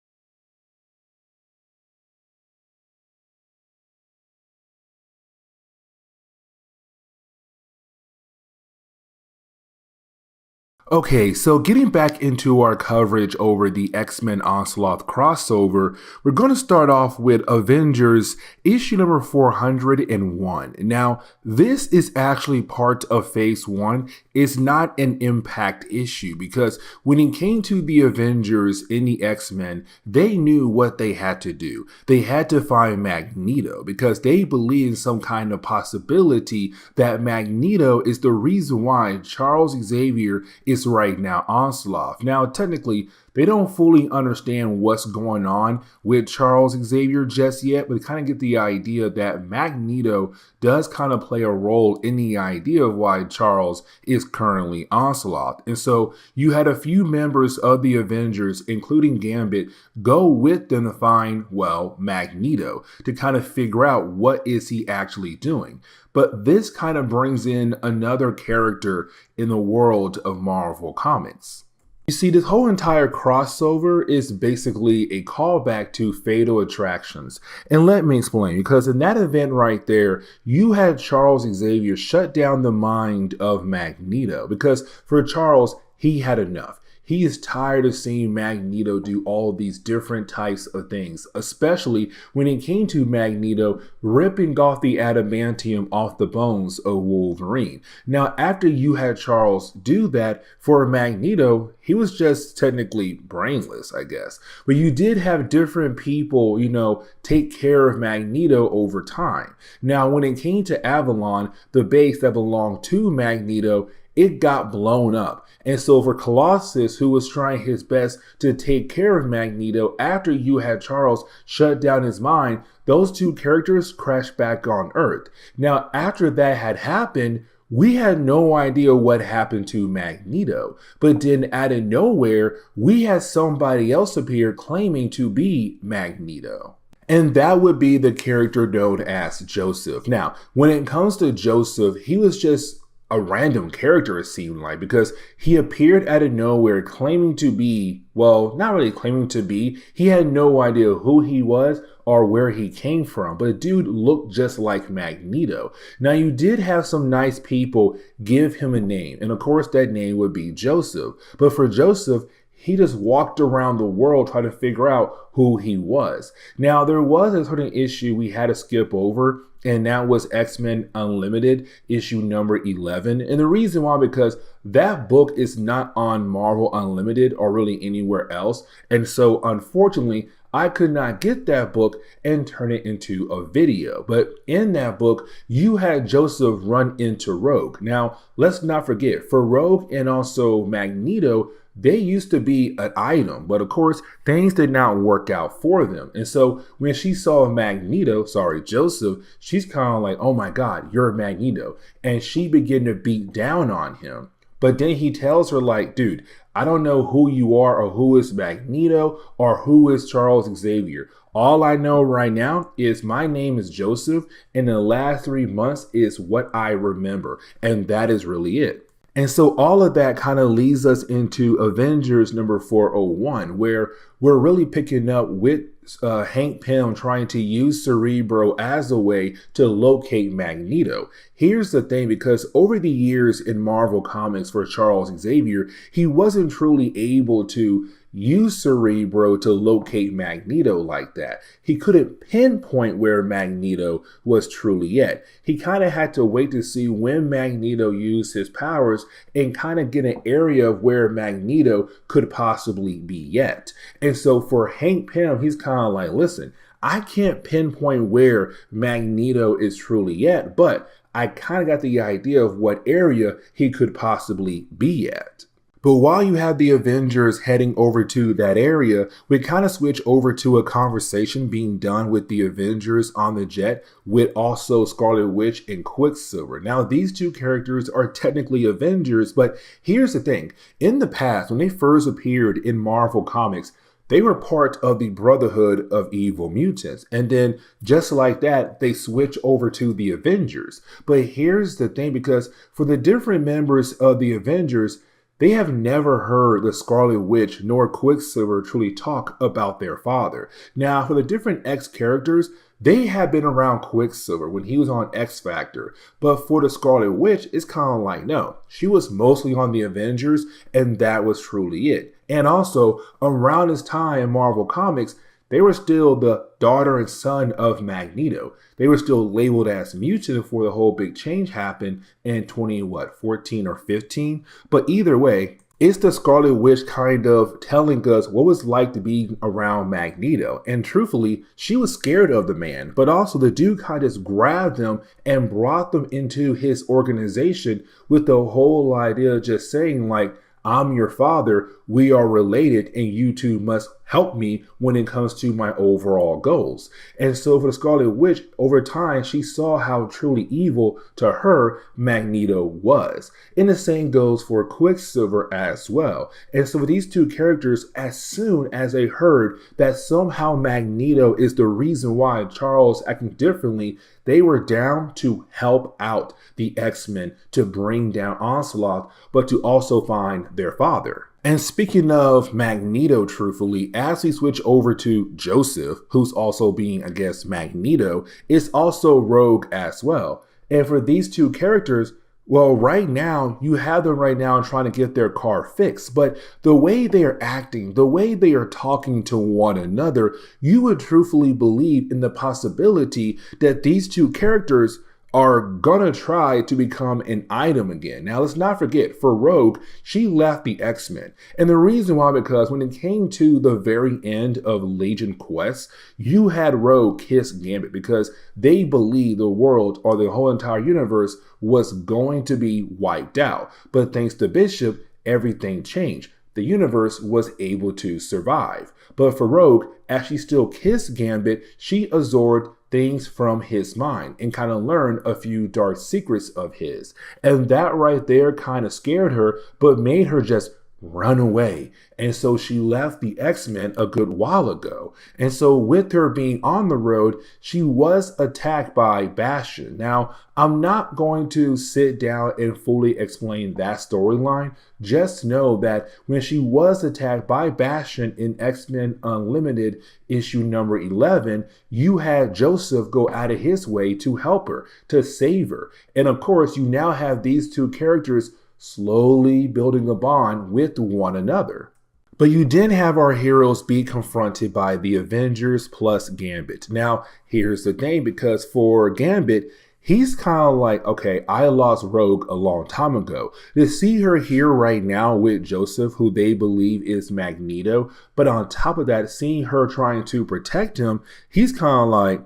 Speaker 1: Okay, so getting back into our coverage over the X-Men Onslaught crossover, we're going to start off with Avengers issue number 401. Now, this is actually part of Phase 1. It's not an impact issue, because when it came to the Avengers in the X-Men, they knew what they had to do. They had to find Magneto, because they believe in some kind of possibility that Magneto is the reason why Charles Xavier is right now Onslaught. Now, technically, they don't fully understand what's going on with Charles Xavier just yet, but kind of get the idea that Magneto does kind of play a role in the idea of why Charles is currently Onslaught. And so you had a few members of the Avengers, including Gambit, go with them to find, well, Magneto, to kind of figure out what is he actually doing. But this kind of brings in another character in the world of Marvel Comics. You see, this whole entire crossover is basically a callback to Fatal Attractions. And let me explain, because in that event right there, you had Charles Xavier shut down the mind of Magneto, because for Charles, he had enough. He is tired of seeing Magneto do all these different types of things, especially when it came to Magneto ripping off the adamantium off the bones of Wolverine. Now, after you had Charles do that, for Magneto, he was just technically brainless, I guess. But you did have different people, take care of Magneto over time. Now, when it came to Avalon, the base that belonged to Magneto, it got blown up. And so for Colossus, who was trying his best to take care of Magneto after you had Charles shut down his mind, those two characters crashed back on Earth. Now, after that had happened, we had no idea what happened to Magneto. But then out of nowhere, we had somebody else appear claiming to be Magneto. And that would be the character known as Joseph. Now, when it comes to Joseph, he was just a random character, it seemed like, because he appeared out of nowhere claiming to be, well, not really claiming to be, he had no idea who he was or where he came from, but dude looked just like Magneto. Now, you did have some nice people give him a name, and of course that name would be Joseph. But for Joseph, he just walked around the world trying to figure out who he was. Now, there was a certain issue we had to skip over, and that was X-Men Unlimited, issue number 11. And the reason why, because that book is not on Marvel Unlimited or really anywhere else. And so, unfortunately, I could not get that book and turn it into a video. But in that book, you had Joseph run into Rogue. Now, let's not forget, for Rogue and also Magneto, they used to be an item, but of course, things did not work out for them. And so when she saw Joseph, she's kind of like, oh my God, you're Magneto. And she began to beat down on him. But then he tells her, like, dude, I don't know who you are or who is Magneto or who is Charles Xavier. All I know right now is my name is Joseph, and in the last 3 months is what I remember. And that is really it. And so all of that kind of leads us into Avengers number 401, where we're really picking up with Hank Pym trying to use Cerebro as a way to locate Magneto. Here's the thing, because over the years in Marvel Comics for Charles Xavier, he wasn't truly able to use Cerebro to locate Magneto like that. He couldn't pinpoint where Magneto was truly at. He kind of had to wait to see when Magneto used his powers and kind of get an area of where Magneto could possibly be at. And so for Hank Pym, he's kind of like, listen, I can't pinpoint where Magneto is truly at, but I kind of got the idea of what area he could possibly be at. But while you have the Avengers heading over to that area, we kind of switch over to a conversation being done with the Avengers on the jet with also Scarlet Witch and Quicksilver. Now, these two characters are technically Avengers, but here's the thing. In the past, when they first appeared in Marvel Comics, they were part of the Brotherhood of Evil Mutants. And then just like that, they switch over to the Avengers. But here's the thing, because for the different members of the Avengers, they have never heard the Scarlet Witch nor Quicksilver truly talk about their father. Now, for the different X characters, they have been around Quicksilver when he was on X Factor. But for the Scarlet Witch, it's kind of like, no, she was mostly on the Avengers, and that was truly it. And also, around this time in Marvel Comics, they were still the daughter and son of Magneto. They were still labeled as mutant before the whole big change happened in 14 or 15. But either way, it's the Scarlet Witch kind of telling us what it was like to be around Magneto. And truthfully, she was scared of the man, but also the dude kind of just grabbed them and brought them into his organization with the whole idea of just saying, like, I'm your father, we are related, and you two must help me when it comes to my overall goals. And so for the Scarlet Witch, over time, she saw how truly evil to her Magneto was. And the same goes for Quicksilver as well. And so for these two characters, as soon as they heard that somehow Magneto is the reason why Charles acting differently, they were down to help out the X-Men to bring down Onslaught, but to also find their father. And speaking of Magneto, truthfully, as we switch over to Joseph, who's also being, I guess, Magneto, is also Rogue as well. And for these two characters, well, right now, you have them right now trying to get their car fixed. But the way they are acting, the way they are talking to one another, you would truthfully believe in the possibility that these two characters are gonna try to become an item again. Now, let's not forget, for Rogue, she left the X-Men. And the reason why, because when it came to the very end of Legion Quest, you had Rogue kiss Gambit because they believed the world or the whole entire universe was going to be wiped out. But thanks to Bishop, everything changed. The universe was able to survive. But for Rogue, as she still kissed Gambit, she absorbed things from his mind and kind of learned a few dark secrets of his. And that right there kind of scared her, but made her just run away. And so she left the X-Men a good while ago. And so with her being on the road, she was attacked by Bastion. Now, I'm not going to sit down and fully explain that storyline. Just know that when she was attacked by Bastion in X-Men Unlimited issue number 11, you had Joseph go out of his way to help her, to save her. And of course, you now have these two characters slowly building a bond with one another. But you did have our heroes be confronted by the Avengers plus Gambit. Now, here's the thing, because for Gambit, he's kind of like, okay, I lost Rogue a long time ago. To see her here right now with Joseph, who they believe is Magneto, but on top of that, seeing her trying to protect him, he's kind of like,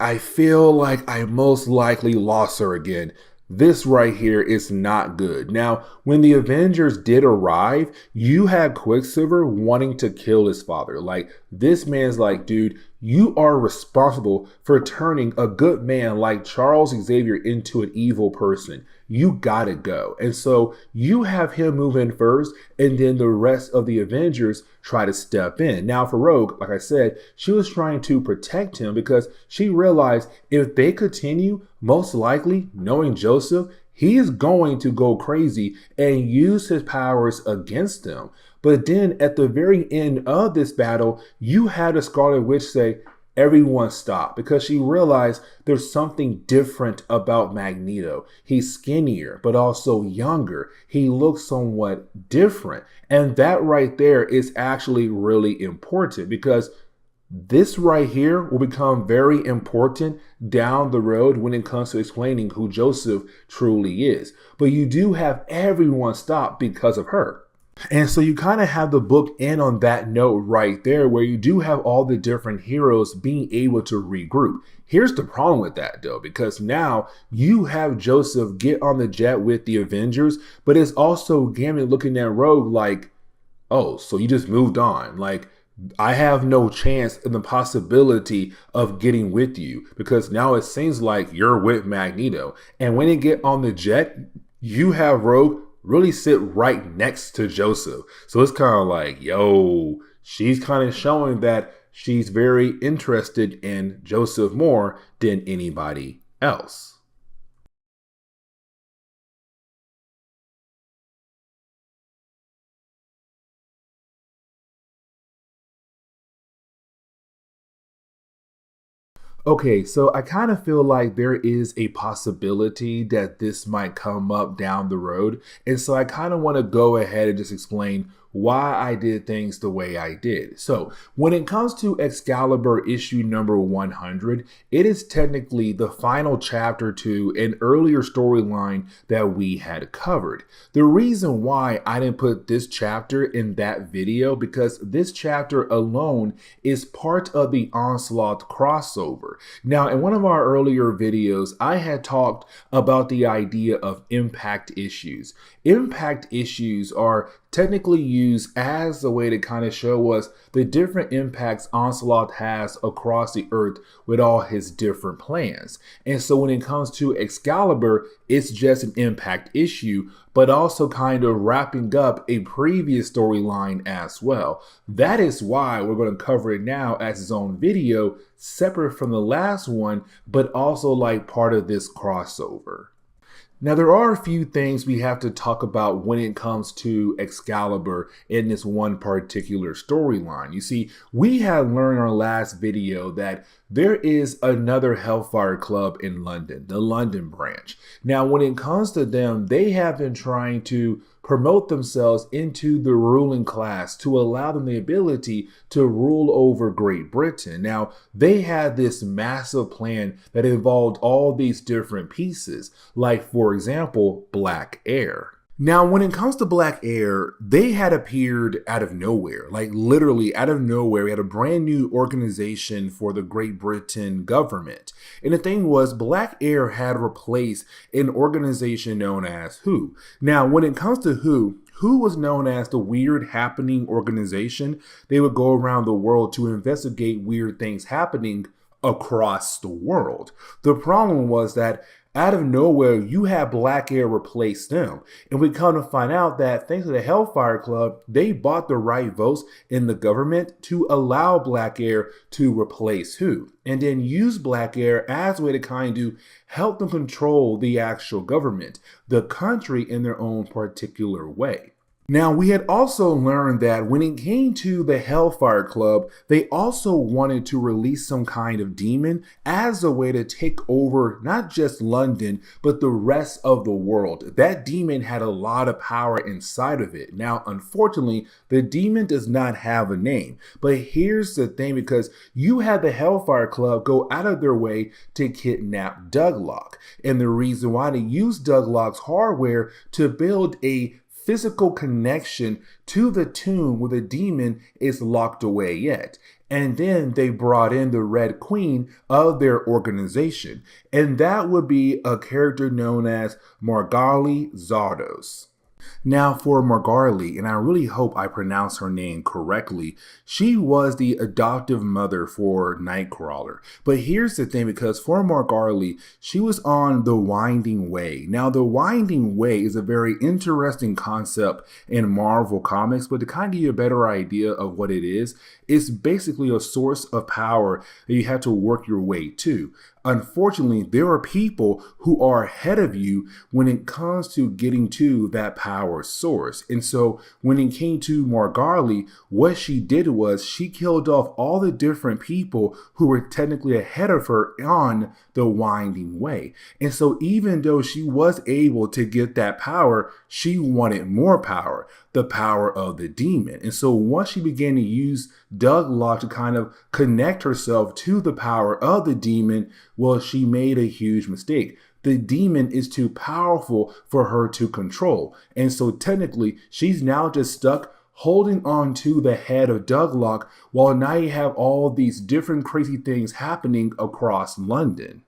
Speaker 1: I feel like I most likely lost her again. This right here is not good. Now, when the Avengers did arrive, you had Quicksilver wanting to kill his father. Like, this man's like, dude, you are responsible for turning a good man like Charles Xavier into an evil person. You gotta go. And so you have him move in first, and then the rest of the Avengers try to step in. Now, for Rogue, like I said, she was trying to protect him because she realized if they continue, most likely, knowing Joseph, he is going to go crazy and use his powers against them. But then at the very end of this battle, you had a Scarlet Witch say, everyone stop, because she realized there's something different about Magneto. He's skinnier, but also younger. He looks somewhat different. And that right there is actually really important because this right here will become very important down the road when it comes to explaining who Joseph truly is. But you do have everyone stop because of her. And so you kind of have the book end on that note right there, where you do have all the different heroes being able to regroup. Here's the problem with that, though, because now you have Joseph get on the jet with the Avengers, but it's also Gambit looking at Rogue like, oh, so you just moved on. Like, I have no chance in the possibility of getting with you because now it seems like you're with Magneto. And when you get on the jet, you have Rogue really sit right next to Joseph. So it's kind of like, yo, she's kind of showing that she's very interested in Joseph more than anybody else. Okay, so I kind of feel like there is a possibility that this might come up down the road. And so I kind of want to go ahead and just explain why I did things the way I did. So when it comes to Excalibur issue number 100, it is technically the final chapter to an earlier storyline that we had covered. The reason why I didn't put this chapter in that video because this chapter alone is part of the Onslaught crossover. Now, in one of our earlier videos, I had talked about the idea of impact issues. Impact issues are technically used as a way to kind of show us the different impacts Onslaught has across the earth with all his different plans. And so when it comes to Excalibur, it's just an impact issue, but also kind of wrapping up a previous storyline as well. That is why we're going to cover it now as its own video, separate from the last one, but also like part of this crossover. Now, there are a few things we have to talk about when it comes to Excalibur in this one particular storyline. You see, we had learned in our last video that there is another Hellfire Club in London, the London branch. Now, when it comes to them, they have been trying to promote themselves into the ruling class to allow them the ability to rule over Great Britain. Now, they had this massive plan that involved all these different pieces, like, for example, Black Air. Now, when it comes to Black Air, they had appeared out of nowhere, like literally out of nowhere. We had a brand new organization for the Great Britain government. And the thing was, Black Air had replaced an organization known as WHO. Now, when it comes to WHO was known as the Weird Happening Organization. They would go around the world to investigate weird things happening across the world. The problem was that out of nowhere, you had Black Air replace them. And we come to find out that thanks to the Hellfire Club, they bought the right votes in the government to allow Black Air to replace WHO. And then use Black Air as a way to kind of help them control the actual government, the country in their own particular way. Now, we had also learned that when it came to the Hellfire Club, they also wanted to release some kind of demon as a way to take over not just London, but the rest of the world. That demon had a lot of power inside of it. Now, unfortunately, the demon does not have a name. But here's the thing, because you had the Hellfire Club go out of their way to kidnap Douglock. And the reason why they used Douglock's hardware to build a physical connection to the tomb where the demon is locked away yet. And then they brought in the Red Queen of their organization. And that would be a character known as Margali Zardos. Now for Margali, and I really hope I pronounce her name correctly, she was the adoptive mother for Nightcrawler. But here's the thing, because for Margali, she was on the Winding Way. Now the Winding Way is a very interesting concept in Marvel Comics, but to kind of give you a better idea of what it is, it's basically a source of power that you have to work your way to. Unfortunately, there are people who are ahead of you when it comes to getting to that power source. And so when it came to Margali, what she did was she killed off all the different people who were technically ahead of her on the Winding Way. And so even though she was able to get that power, she wanted more power, the power of the demon. And so once she began to use Douglock to kind of connect herself to the power of the demon, well, she made a huge mistake. The demon is too powerful for her to control. And so technically, she's now just stuck holding on to the head of Douglock, while now you have all these different crazy things happening across London.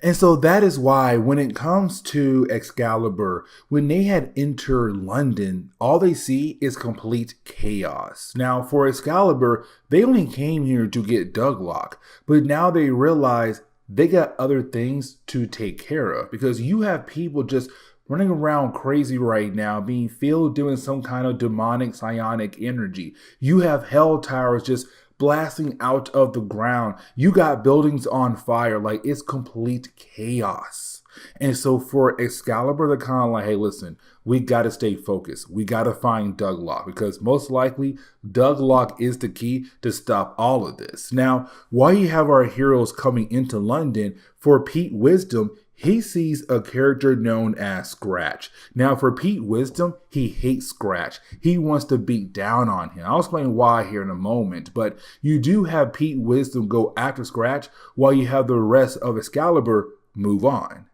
Speaker 1: And so that is why when it comes to Excalibur, when they had entered London, all they see is complete chaos. Now for Excalibur, they only came here to get Douglock, but now they realize they got other things to take care of, because you have people just running around crazy right now, being filled doing some kind of demonic psionic energy. You have hell towers just blasting out of the ground. You got buildings on fire. Like, it's complete chaos. And so for Excalibur, they're kind of like, hey, listen, we got to stay focused. We got to find Douglock, because most likely Douglock is the key to stop all of this. Now, while you have our heroes coming into London, for Pete Wisdom, he sees a character known as Scratch. Now for Pete Wisdom, he hates Scratch. He wants to beat down on him. I'll explain why here in a moment, but you do have Pete Wisdom go after Scratch while you have the rest of Excalibur move on.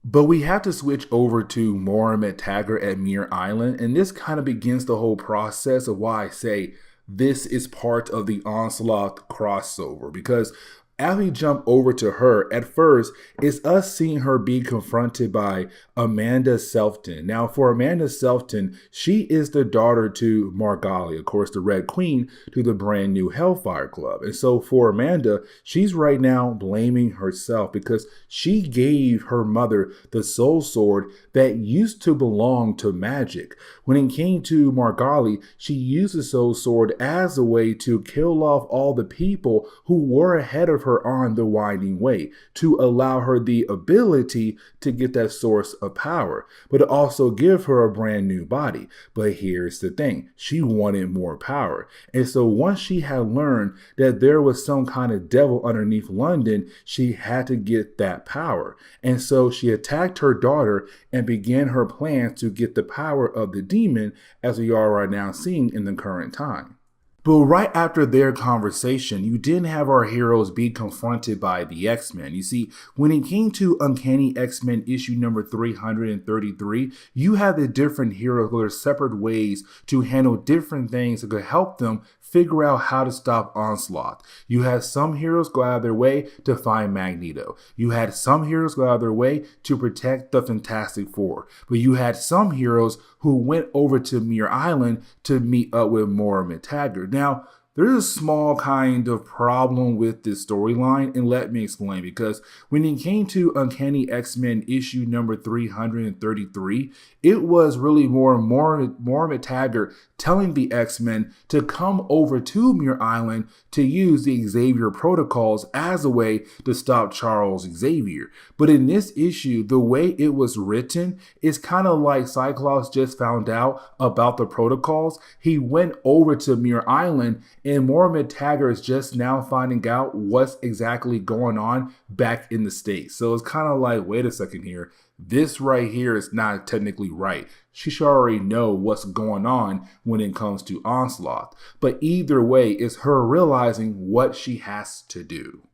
Speaker 1: But we have to switch over to Moira Taggart at Muir Island, and this kind of begins the whole process of why I say this is part of the Onslaught crossover, because as we jump over to her, at first, it's us seeing her be confronted by Amanda Selfton. Now, for Amanda Selfton, she is the daughter to Margali, of course, the Red Queen, to the brand new Hellfire Club. And so for Amanda, she's right now blaming herself because she gave her mother the soul sword that used to belong to magic. When it came to Margali, she used the soul sword as a way to kill off all the people who were ahead of her on the Winding Way, to allow her the ability to get that source of power, but also give her a brand new body. But here's the thing, she wanted more power. And so once she had learned that there was some kind of devil underneath London, she had to get that power. And so she attacked her daughter and began her plans to get the power of the demon, as we are right now seeing in the current time. But right after their conversation, you didn't have our heroes be confronted by the X-Men. You see, when it came to Uncanny X-Men issue number 333, you have the different heroes with their separate ways to handle different things that could help them figure out how to stop Onslaught. You had some heroes go out of their way to find Magneto. You had some heroes go out of their way to protect the Fantastic Four. But you had some heroes who went over to Muir Island to meet up with Moira Taggart. Now, there's a small kind of problem with this storyline, and let me explain, because when it came to Uncanny X-Men issue number 333, it was really Moira Taggart telling the X-Men to come over to Muir Island to use the Xavier protocols as a way to stop Charles Xavier. But in this issue, the way it was written is kind of like Cyclops just found out about the protocols. He went over to Muir Island, and Moira Taggart is just now finding out what's exactly going on back in the States. So it's kind of like, wait a second here. This right here is not technically right. She should already know what's going on when it comes to Onslaught. But either way, it's her realizing what she has to do.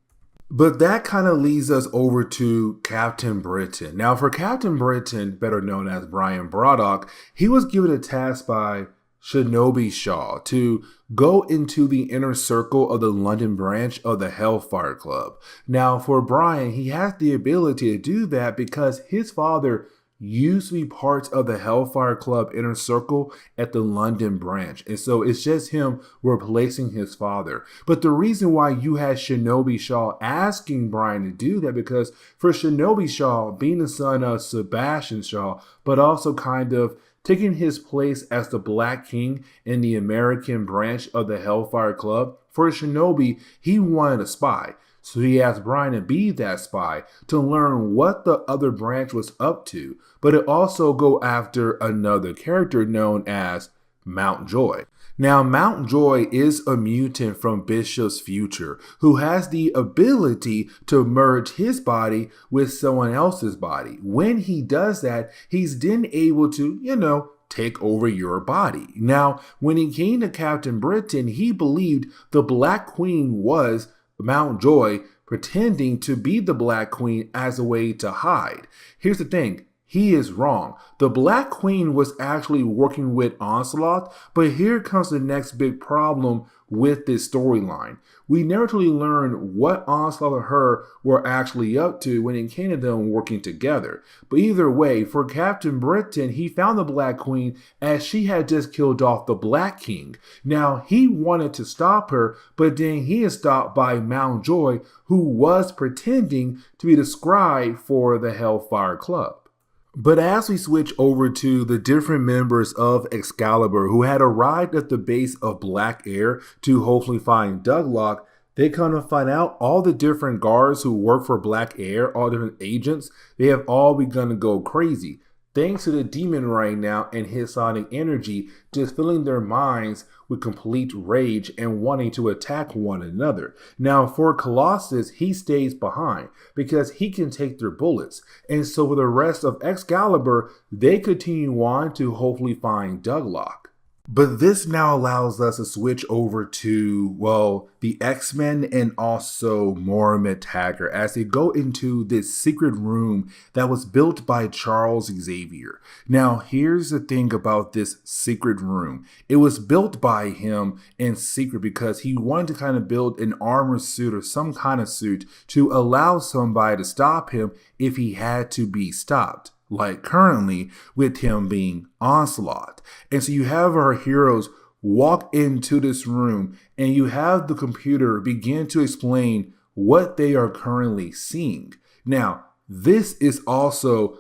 Speaker 1: But that kind of leads us over to Captain Britain. Now for Captain Britain, better known as Brian Braddock, he was given a task by Shinobi Shaw to go into the inner circle of the London branch of the Hellfire Club. Now, for Brian, he has the ability to do that because his father used to be part of the Hellfire Club inner circle at the London branch. And so it's just him replacing his father. But the reason why you had Shinobi Shaw asking Brian to do that, because for Shinobi Shaw, being the son of Sebastian Shaw, but also kind of taking his place as the Black King in the American branch of the Hellfire Club, for Shinobi, he wanted a spy. So he asked Brian to be that spy to learn what the other branch was up to, but it also go after another character known as Mountjoy. Now, Mountjoy is a mutant from Bishop's future who has the ability to merge his body with someone else's body. When he does that, he's then able to, take over your body. Now, when he came to Captain Britain, he believed the Black Queen was Mountjoy pretending to be the Black Queen as a way to hide. Here's the thing. He is wrong. The Black Queen was actually working with Onslaught, but here comes the next big problem with this storyline. We never really learn what Onslaught and her were actually up to when it came to them working together. But either way, for Captain Britain, he found the Black Queen as she had just killed off the Black King. Now, he wanted to stop her, but then he is stopped by Mountjoy, who was pretending to be the scribe for the Hellfire Club. But as we switch over to the different members of Excalibur who had arrived at the base of Black Air to hopefully find Douglock, they kind of find out all the different guards who work for Black Air, all different agents, they have all begun to go crazy. Thanks to the demon right now and his sonic energy just filling their minds with complete rage and wanting to attack one another. Now for Colossus, he stays behind because he can take their bullets. And so for the rest of Excalibur, they continue on to hopefully find Douglock. But this now allows us to switch over to, the X-Men and also Moira Tagger as they go into this secret room that was built by Charles Xavier. Now, here's the thing about this secret room. It was built by him in secret because he wanted to kind of build an armor suit or some kind of suit to allow somebody to stop him if he had to be stopped. Like currently with him being Onslaught. And so you have our heroes walk into this room and you have the computer begin to explain what they are currently seeing. Now, this is also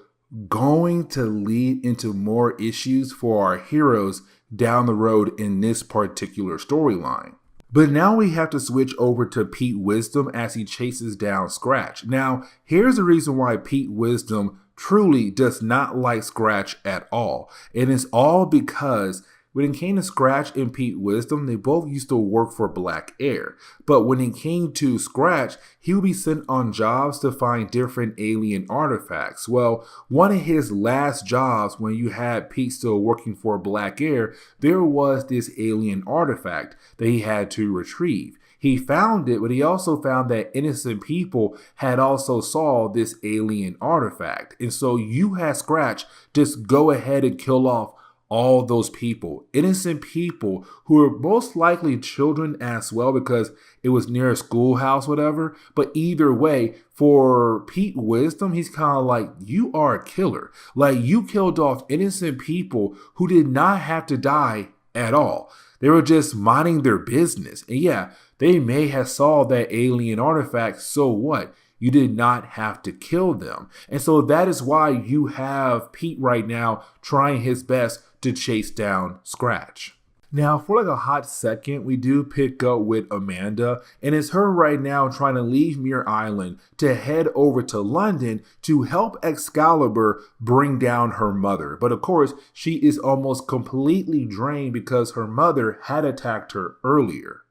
Speaker 1: going to lead into more issues for our heroes down the road in this particular storyline. But now we have to switch over to Pete Wisdom as he chases down Scratch. Now, here's the reason why Pete Wisdom truly does not like Scratch at all. And it's all because when it came to Scratch and Pete Wisdom, they both used to work for Black Air. But when it came to Scratch, he would be sent on jobs to find different alien artifacts. Well, one of his last jobs when you had Pete still working for Black Air, there was this alien artifact that he had to retrieve. He found it, but he also found that innocent people had also saw this alien artifact. And so you had Scratch just go ahead and kill off all those people, innocent people who were most likely children as well because it was near a schoolhouse, whatever. But either way, for Pete Wisdom, he's kind of like, you are a killer. Like you killed off innocent people who did not have to die at all. They were just minding their business. And yeah, they may have saw that alien artifact, so what? You did not have to kill them. And so that is why you have Pete right now trying his best to chase down Scratch. Now, for like a hot second, we do pick up with Amanda, and it's her right now trying to leave Muir Island to head over to London to help Excalibur bring down her mother. But of course, she is almost completely drained because her mother had attacked her earlier.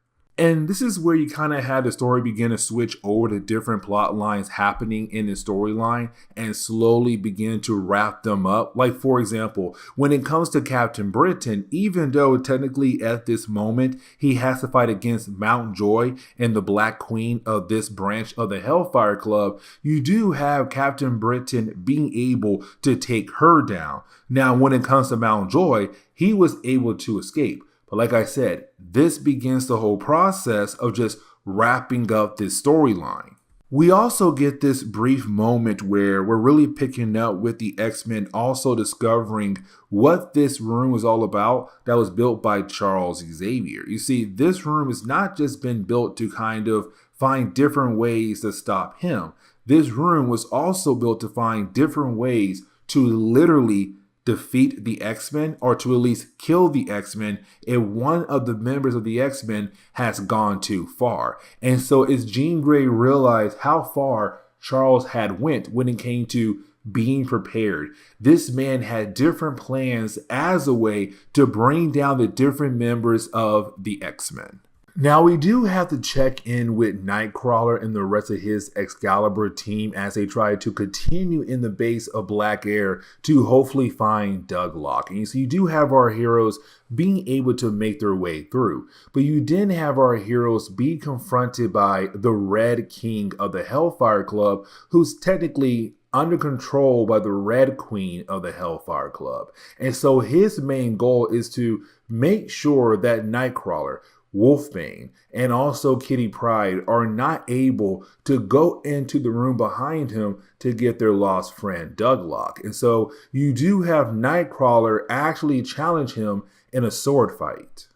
Speaker 1: And this is where you kind of had the story begin to switch over to different plot lines happening in the storyline and slowly begin to wrap them up. Like, for example, when it comes to Captain Britain, even though technically at this moment he has to fight against Mountjoy and the Black Queen of this branch of the Hellfire Club, you do have Captain Britain being able to take her down. Now, when it comes to Mountjoy, he was able to escape. But like I said, this begins the whole process of just wrapping up this storyline. We also get this brief moment where we're really picking up with the X-Men also discovering what this room was all about that was built by Charles Xavier. You see, this room has not just been built to kind of find different ways to stop him. This room was also built to find different ways to literally defeat the X-Men, or to at least kill the X-Men if one of the members of the X-Men has gone too far. And so as Jean Grey realized how far Charles had went when it came to being prepared, this man had different plans as a way to bring down the different members of the X-Men. Now, we do have to check in with Nightcrawler and the rest of his Excalibur team as they try to continue in the base of Black Air to hopefully find Douglock. And so you do have our heroes being able to make their way through. But you didn't have our heroes be confronted by the Red King of the Hellfire Club, who's technically under control by the Red Queen of the Hellfire Club. And so his main goal is to make sure that Nightcrawler, Wolfbane, and also Kitty Pryde are not able to go into the room behind him to get their lost friend Douglock. And so you do have Nightcrawler actually challenge him in a sword fight.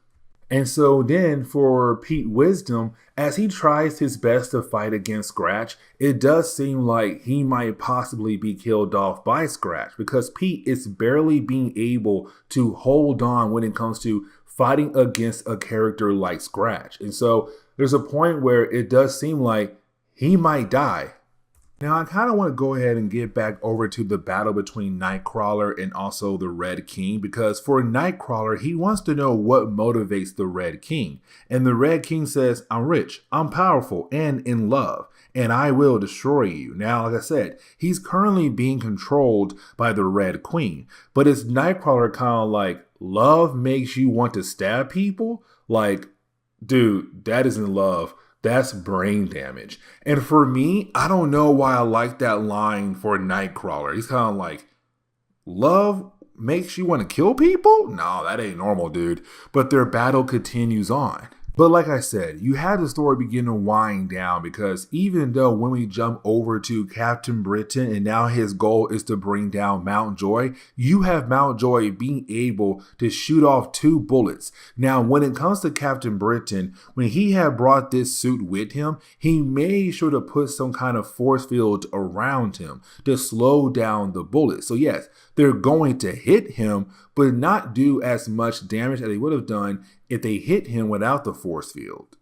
Speaker 1: And so then for Pete Wisdom, as he tries his best to fight against Scratch, it does seem like he might possibly be killed off by Scratch, because Pete is barely being able to hold on when it comes to fighting against a character like Scratch. And so there's a point where it does seem like he might die. Now, I kind of want to go ahead and get back over to the battle between Nightcrawler and also the Red King, because for Nightcrawler, he wants to know what motivates the Red King. And the Red King says, "I'm rich, I'm powerful, and in love, and I will destroy you." Now, like I said, he's currently being controlled by the Red Queen, but it's Nightcrawler kind of like, love makes you want to stab people? Like, dude, that isn't love. That's brain damage. And for me, I don't know why I like that line for Nightcrawler. He's kind of like, love makes you want to kill people? No, that ain't normal, dude. But their battle continues on. But like I said, you had the story begin to wind down, because even though when we jump over to Captain Britain and now his goal is to bring down Mountjoy, you have Mountjoy being able to shoot off 2 bullets. Now, when it comes to Captain Britain, when he had brought this suit with him, he made sure to put some kind of force field around him to slow down the bullets. So yes, they're going to hit him, but not do as much damage as they would have done if they hit him without the force field.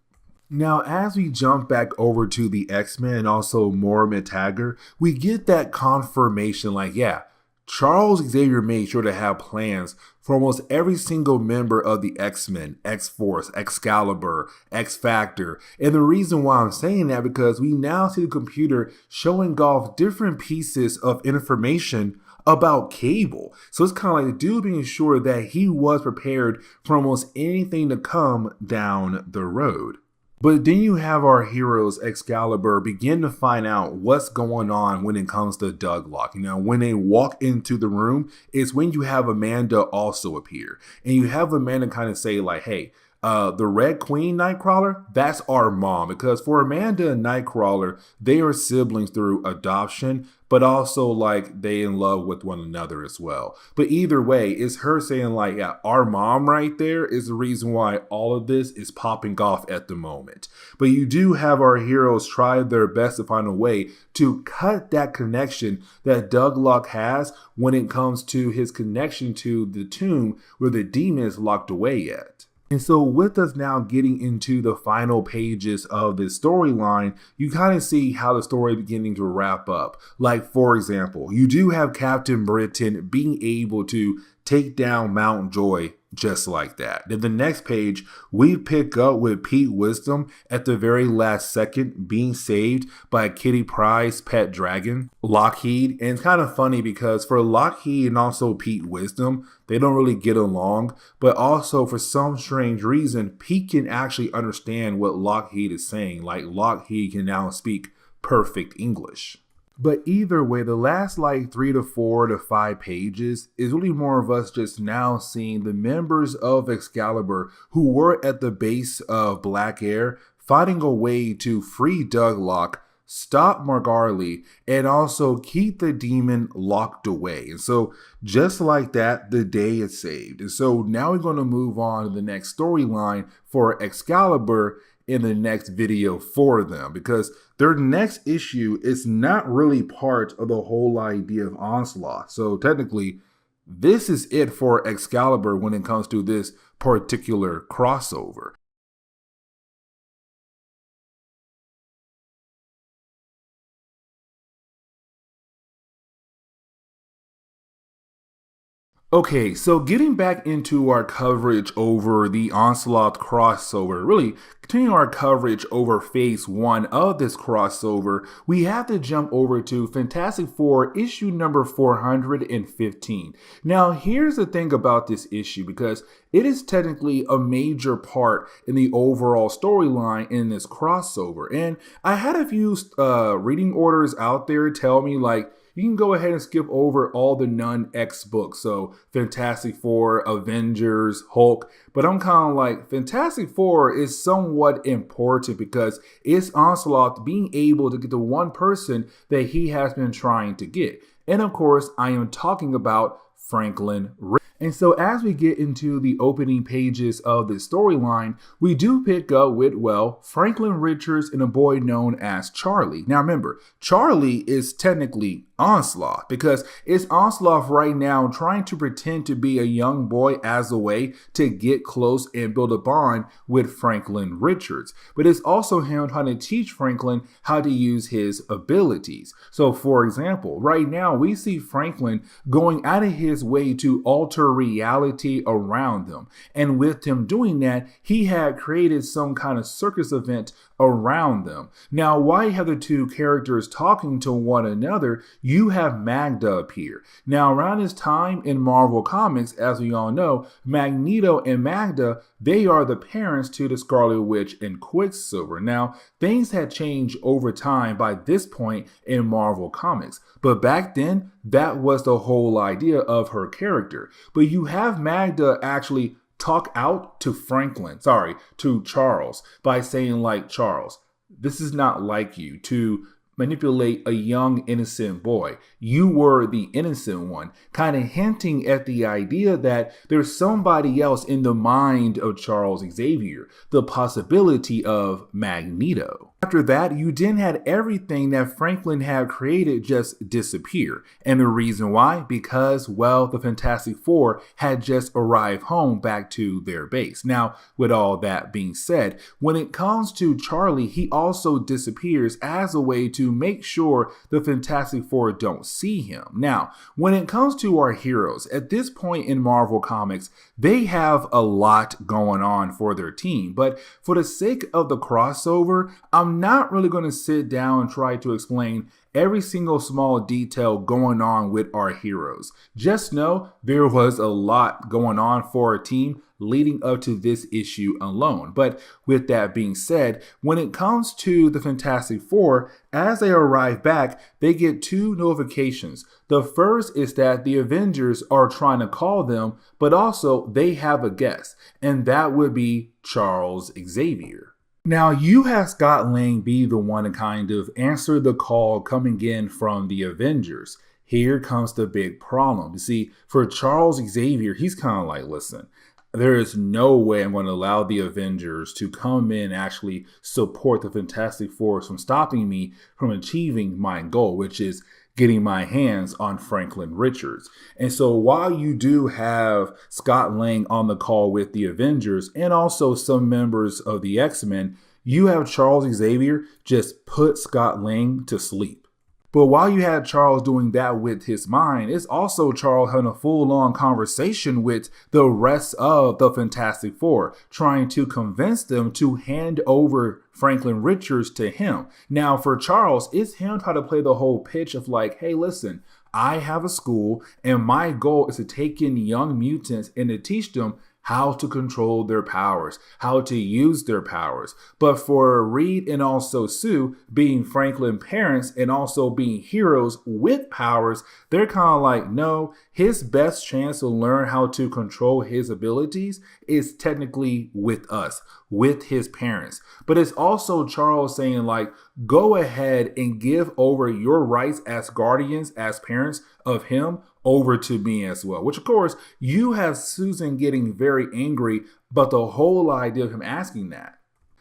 Speaker 1: Now, as we jump back over to the X-Men and also Moira Taggart, we get that confirmation like, yeah, Charles Xavier made sure to have plans for almost every single member of the X-Men, X-Force, Excalibur, X-Factor. And the reason why I'm saying that, because we now see the computer showing off different pieces of information about Cable. So it's kind of like the dude being sure that he was prepared for almost anything to come down the road. But then you have our heroes, Excalibur, begin to find out what's going on when it comes to Douglock. You know, when they walk into the room, it's when you have Amanda also appear. And you have Amanda kind of say like, hey, the Red Queen Nightcrawler, that's our mom. Because for Amanda and Nightcrawler, they are siblings through adoption, but also like they in love with one another as well. But either way, it's her saying like, yeah, our mom right there is the reason why all of this is popping off at the moment. But you do have our heroes try their best to find a way to cut that connection that Douglock has when it comes to his connection to the tomb where the demon is locked away at. And so with us now getting into the final pages of this storyline, you kind of see how the story is beginning to wrap up. Like, for example, you do have Captain Britain being able to take down Mount Joy just like that. Then the next page, we pick up with Pete Wisdom at the very last second being saved by Kitty Pryde's pet dragon, Lockheed. And it's kind of funny because for Lockheed and also Pete Wisdom, they don't really get along, but also for some strange reason, Pete can actually understand what Lockheed is saying. Like Lockheed can now speak perfect English. But either way, the last like 3 to 4 to 5 pages is really more of us just now seeing the members of Excalibur who were at the base of Black Air finding a way to free Douglock, stop Margarly, and also keep the demon locked away. And so just like that, the day is saved. And so now we're going to move on to the next storyline for Excalibur in the next video for them, because their next issue is not really part of the whole idea of Onslaught. So technically, this is it for Excalibur when it comes to this particular crossover. Okay, so getting back into our coverage over the Onslaught crossover, really continuing our coverage over phase 1 of this crossover, we have to jump over to Fantastic Four issue number 415. Now, here's the thing about this issue, because it is technically a major part in the overall storyline in this crossover. And I had a few reading orders out there tell me like, you can go ahead and skip over all the non-X books. So Fantastic Four, Avengers, Hulk. But I'm kind of like, Fantastic Four is somewhat important because it's Onslaught being able to get the one person that he has been trying to get. And of course, I am talking about Franklin Richards. And so as we get into the opening pages of this storyline, we do pick up with, well, Franklin Richards and a boy known as Charlie. Now remember, Charlie is technically Onslaught, because it's Onslaught right now trying to pretend to be a young boy as a way to get close and build a bond with Franklin Richards. But it's also him trying to teach Franklin how to use his abilities. So for example, right now we see Franklin going out of his way to alter reality around them. And with him doing that, he had created some kind of circus event around them. Now, why have the two characters talking to one another? You have Magda appear. Now, around this time in Marvel Comics, as we all know, Magneto and Magda, they are the parents to the Scarlet Witch and Quicksilver. Now, things had changed over time by this point in Marvel Comics, but back then, that was the whole idea of her character. But you have Magda actually talk out to to Charles by saying like, Charles, this is not like you to manipulate a young innocent boy. You were the innocent one, kind of hinting at the idea that there's somebody else in the mind of Charles Xavier, the possibility of Magneto. After that, you then had everything that Franklin had created just disappear. And the reason why? Because, well, the Fantastic Four had just arrived home back to their base. Now, with all that being said, when it comes to Charlie, he also disappears as a way to make sure the Fantastic Four don't see him. Now, when it comes to our heroes, at this point in Marvel Comics, they have a lot going on for their team. But for the sake of the crossover, I'm not really going to sit down and try to explain every single small detail going on with our heroes. Just know there was a lot going on for our team leading up to this issue alone. But with that being said, when it comes to the Fantastic Four, as they arrive back, they get two notifications. The first is that the Avengers are trying to call them, but also they have a guest, and that would be Charles Xavier. Now, you have Scott Lang be the one to kind of answer the call coming in from the Avengers. Here comes the big problem. You see, for Charles Xavier, he's kind of like, listen, there is no way I'm going to allow the Avengers to come in and actually support the Fantastic Four from stopping me from achieving my goal, which is getting my hands on Franklin Richards. And so while you do have Scott Lang on the call with the Avengers and also some members of the X-Men, you have Charles Xavier just put Scott Lang to sleep. But while you had Charles doing that with his mind, it's also Charles having a full-on conversation with the rest of the Fantastic Four, trying to convince them to hand over Franklin Richards to him. Now, for Charles, it's him trying to play the whole pitch of like, hey, listen, I have a school and my goal is to take in young mutants and to teach them how to control their powers, how to use their powers. But for Reed and also Sue, being Franklin parents and also being heroes with powers, they're kind of like, no, his best chance to learn how to control his abilities is technically with us, with his parents. But it's also Charles saying like, go ahead and give over your rights as guardians, as parents of him, over to me as well. Which of course, you have Susan getting very angry about the whole idea of him asking that.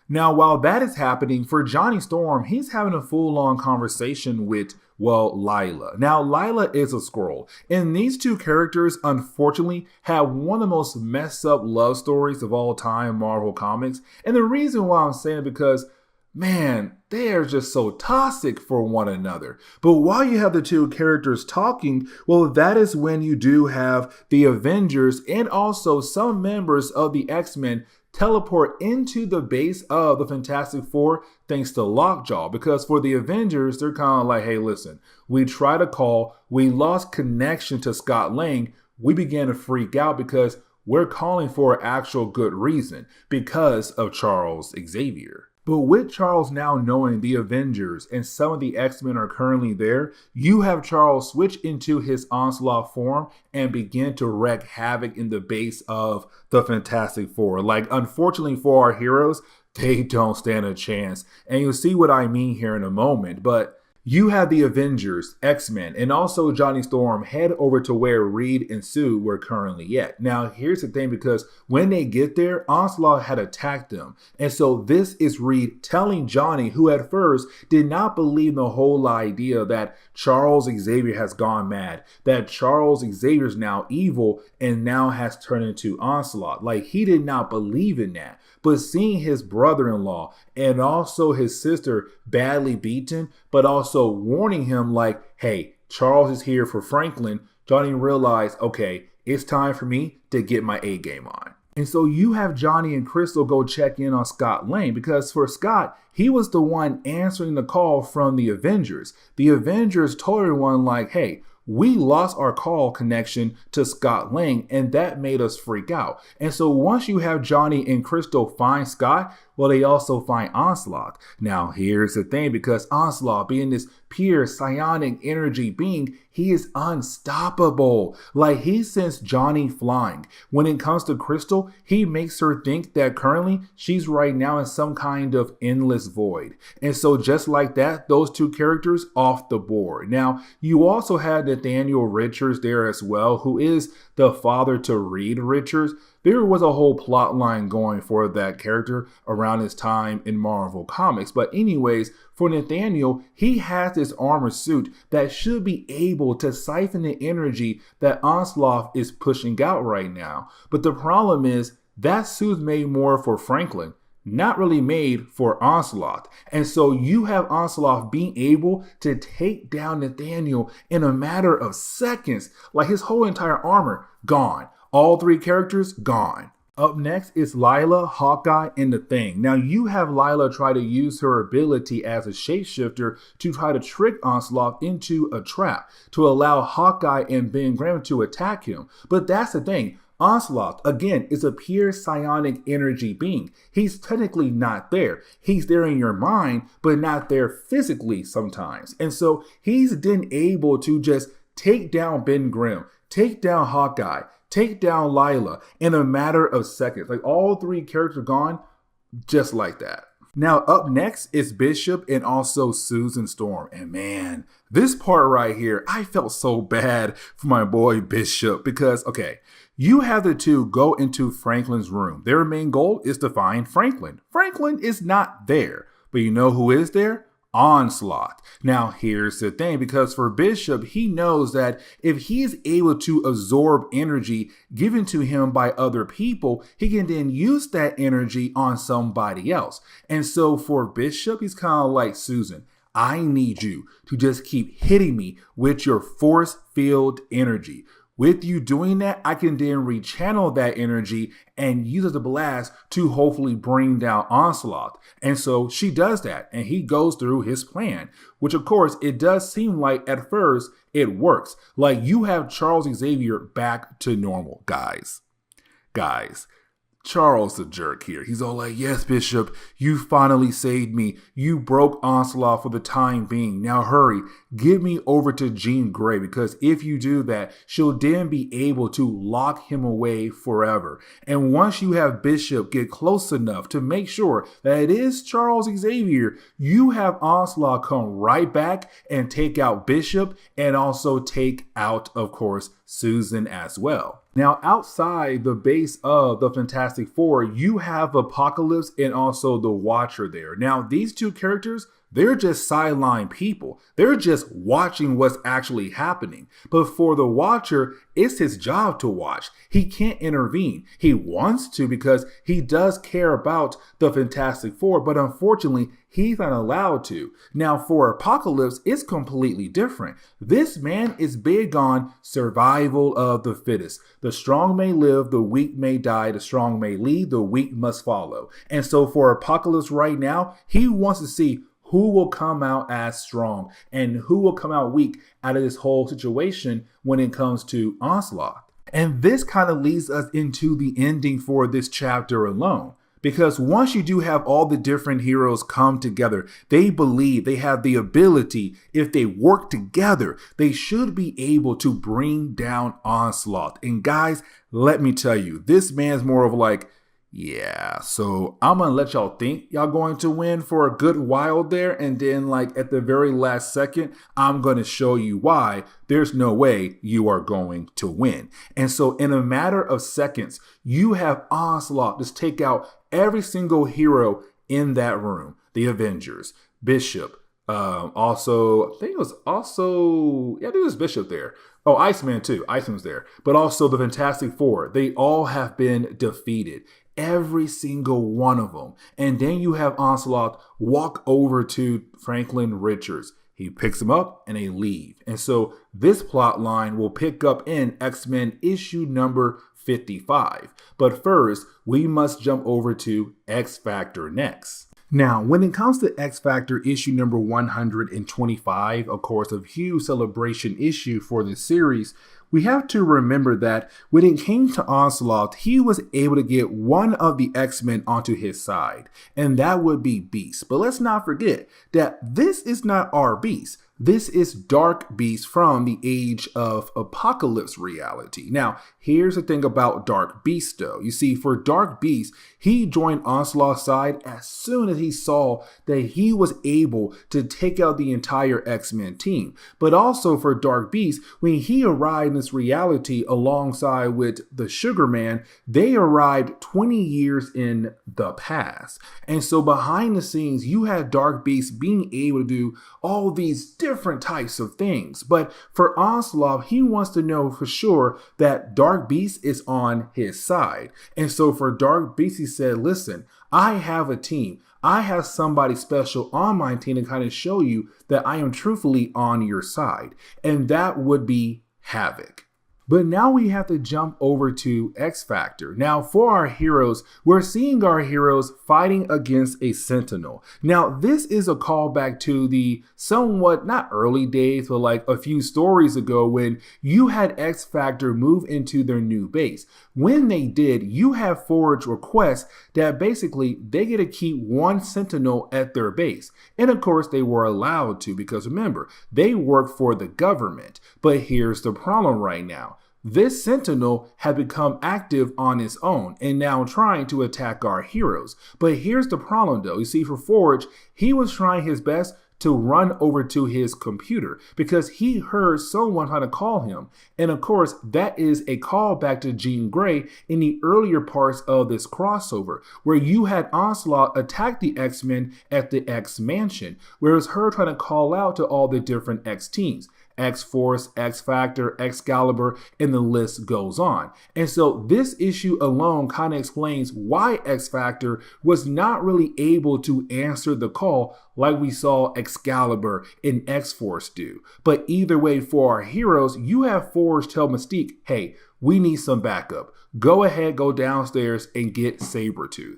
Speaker 1: Now, while that is happening, for Johnny Storm, he's having a full-on conversation with, well, Lila. Now, Lila is a Skrull, and these two characters, unfortunately, have one of the most messed up love stories of all time in Marvel Comics. And the reason why I'm saying it because, man, they are just so toxic for one another. But while you have the two characters talking, well, that is when you do have the Avengers and also some members of the X-Men teleport into the base of the Fantastic Four thanks to Lockjaw. Because for the Avengers, they're kind of like, hey, listen, we tried to call, we lost connection to Scott Lang. We began to freak out because we're calling for actual good reason because of Charles Xavier. But with Charles now knowing the Avengers and some of the X-Men are currently there, you have Charles switch into his Onslaught form and begin to wreak havoc in the base of the Fantastic Four. Like, unfortunately for our heroes, they don't stand a chance. And you'll see what I mean here in a moment. But you have the Avengers, X-Men, and also Johnny Storm head over to where Reed and Sue were currently at. Now, here's the thing, because when they get there, Onslaught had attacked them. And so this is Reed telling Johnny, who at first did not believe the whole idea that Charles Xavier has gone mad, that Charles Xavier is now evil and now has turned into Onslaught. Like, he did not believe in that. But seeing his brother-in-law and also his sister badly beaten, but also warning him like, hey, Charles is here for Franklin, Johnny realized, okay, it's time for me to get my A game on. And so you have Johnny and Crystal go check in on Scott Lang, because for Scott, he was the one answering the call from the Avengers. The Avengers told everyone like, hey, we lost our call connection to Scott Lang, and that made us freak out. And so once you have Johnny and Crystal find Scott, well, they also find Onslaught. Now, here's the thing, because Onslaught, being this pure psionic energy being, he is unstoppable. Like, he sends Johnny flying. When it comes to Crystal, he makes her think that currently she's right now in some kind of endless void. And so just like that, those two characters off the board. Now, you also had Nathaniel Richards there as well, who is the father to Reed Richards. There was a whole plot line going for that character around his time in Marvel Comics. But anyways, for Nathaniel, he has this armor suit that should be able to siphon the energy that Onslaught is pushing out right now. But the problem is that suit's made more for Franklin, not really made for Onslaught. And so you have Onslaught being able to take down Nathaniel in a matter of seconds. Like, his whole entire armor gone. All three characters gone. Up next is Lila, Hawkeye, and the Thing. Now, you have Lila try to use her ability as a shapeshifter to try to trick Onslaught into a trap to allow Hawkeye and Ben Grimm to attack him. But that's the thing. Onslaught, again, is a pure psionic energy being. He's technically not there. He's there in your mind, but not there physically sometimes. And so he's then able to just take down Ben Grimm, take down Hawkeye, take down Lila in a matter of seconds. Like, all three characters gone just like that. Now, up next is Bishop and also Susan Storm. And man, this part right here, I felt so bad for my boy Bishop because, okay, you have the two go into Franklin's room. Their main goal is to find Franklin. Franklin is not there, but you know who is there? Onslaught. Now, here's the thing, because for Bishop, he knows that if he is able to absorb energy given to him by other people, he can then use that energy on somebody else. And so for Bishop, he's kind of like, Susan, I need you to just keep hitting me with your force field energy. With you doing that, I can then rechannel that energy and use it as a blast to hopefully bring down Onslaught. And so she does that, and he goes through his plan, which of course it does seem like at first it works. Like you have Charles Xavier back to normal, guys. Charles the jerk here. He's all like, yes, Bishop, you finally saved me. You broke Onslaught for the time being. Now hurry, give me over to Jean Grey, because if you do that, she'll then be able to lock him away forever. And once you have Bishop get close enough to make sure that it is Charles Xavier, you have Onslaught come right back and take out Bishop and also take out, of course, Susan as well. Now, outside the base of the Fantastic Four, you have Apocalypse and also the Watcher there. Now, these two characters, they're just sideline people. They're just watching what's actually happening. But for the Watcher, it's his job to watch. He can't intervene. He wants to because he does care about the Fantastic Four, but unfortunately, he's not allowed to. Now, for Apocalypse, it's completely different. This man is big on survival of the fittest. The strong may live, the weak may die, the strong may lead, the weak must follow. And so for Apocalypse right now, he wants to see who will come out as strong and who will come out weak out of this whole situation when it comes to Onslaught. And this kind of leads us into the ending for this chapter alone. Because once you do have all the different heroes come together, they believe they have the ability, if they work together, they should be able to bring down Onslaught. And guys, let me tell you, this man's more of like, yeah, so I'm gonna let y'all think y'all going to win for a good while there, and then like at the very last second, I'm gonna show you why there's no way you are going to win. And so in a matter of seconds, you have Onslaught just take out every single hero in that room. The Avengers, Bishop, also, I think it was Bishop there. Oh, Iceman too. Iceman's there. But also the Fantastic Four. They all have been defeated. Every single one of them. And then you have Onslaught walk over to Franklin Richards. He picks him up and they leave. And so this plot line will pick up in X-Men issue number 55. But first, we must jump over to X Factor next. Now, when it comes to X Factor issue number 125, of course, a huge celebration issue for this series, we have to remember that when it came to Onslaught, he was able to get one of the X-Men onto his side, and that would be Beast. But let's not forget that this is not our Beast. This is Dark Beast from the Age of Apocalypse reality. Now, here's the thing about Dark Beast though. You see, for Dark Beast, he joined Onslaught's side as soon as he saw that he was able to take out the entire X-Men team. But also for Dark Beast, when he arrived in this reality alongside with the Sugar Man, they arrived 20 years in the past. And so behind the scenes, you had Dark Beast being able to do all these different types of things. But for Onslaught, he wants to know for sure that Dark Beast is on his side. And so for Dark Beast, he said, listen, I have a team. I have somebody special on my team to kind of show you that I am truthfully on your side. And that would be Havoc. But now we have to jump over to X Factor. Now for our heroes, we're seeing our heroes fighting against a Sentinel. Now this is a callback to the somewhat, not early days, but like a few stories ago when you had X Factor move into their new base. When they did, you have Forge requests that basically they get to keep one Sentinel at their base. And of course they were allowed to, because remember, they work for the government. But here's the problem right now. This Sentinel had become active on its own and now trying to attack our heroes. But here's the problem though. You see, for Forge, he was trying his best to run over to his computer because he heard someone trying to call him. And of course, that is a callback to Jean Grey in the earlier parts of this crossover, where you had Onslaught attack the X-Men at the X Mansion, where it was her trying to call out to all the different X teams. X-Force, X-Factor, Excalibur, and the list goes on. And so this issue alone kind of explains why X-Factor was not really able to answer the call like we saw Excalibur and X-Force do. But either way, for our heroes, you have Forge tell Mystique, hey, we need some backup. Go ahead, go downstairs and get Sabretooth.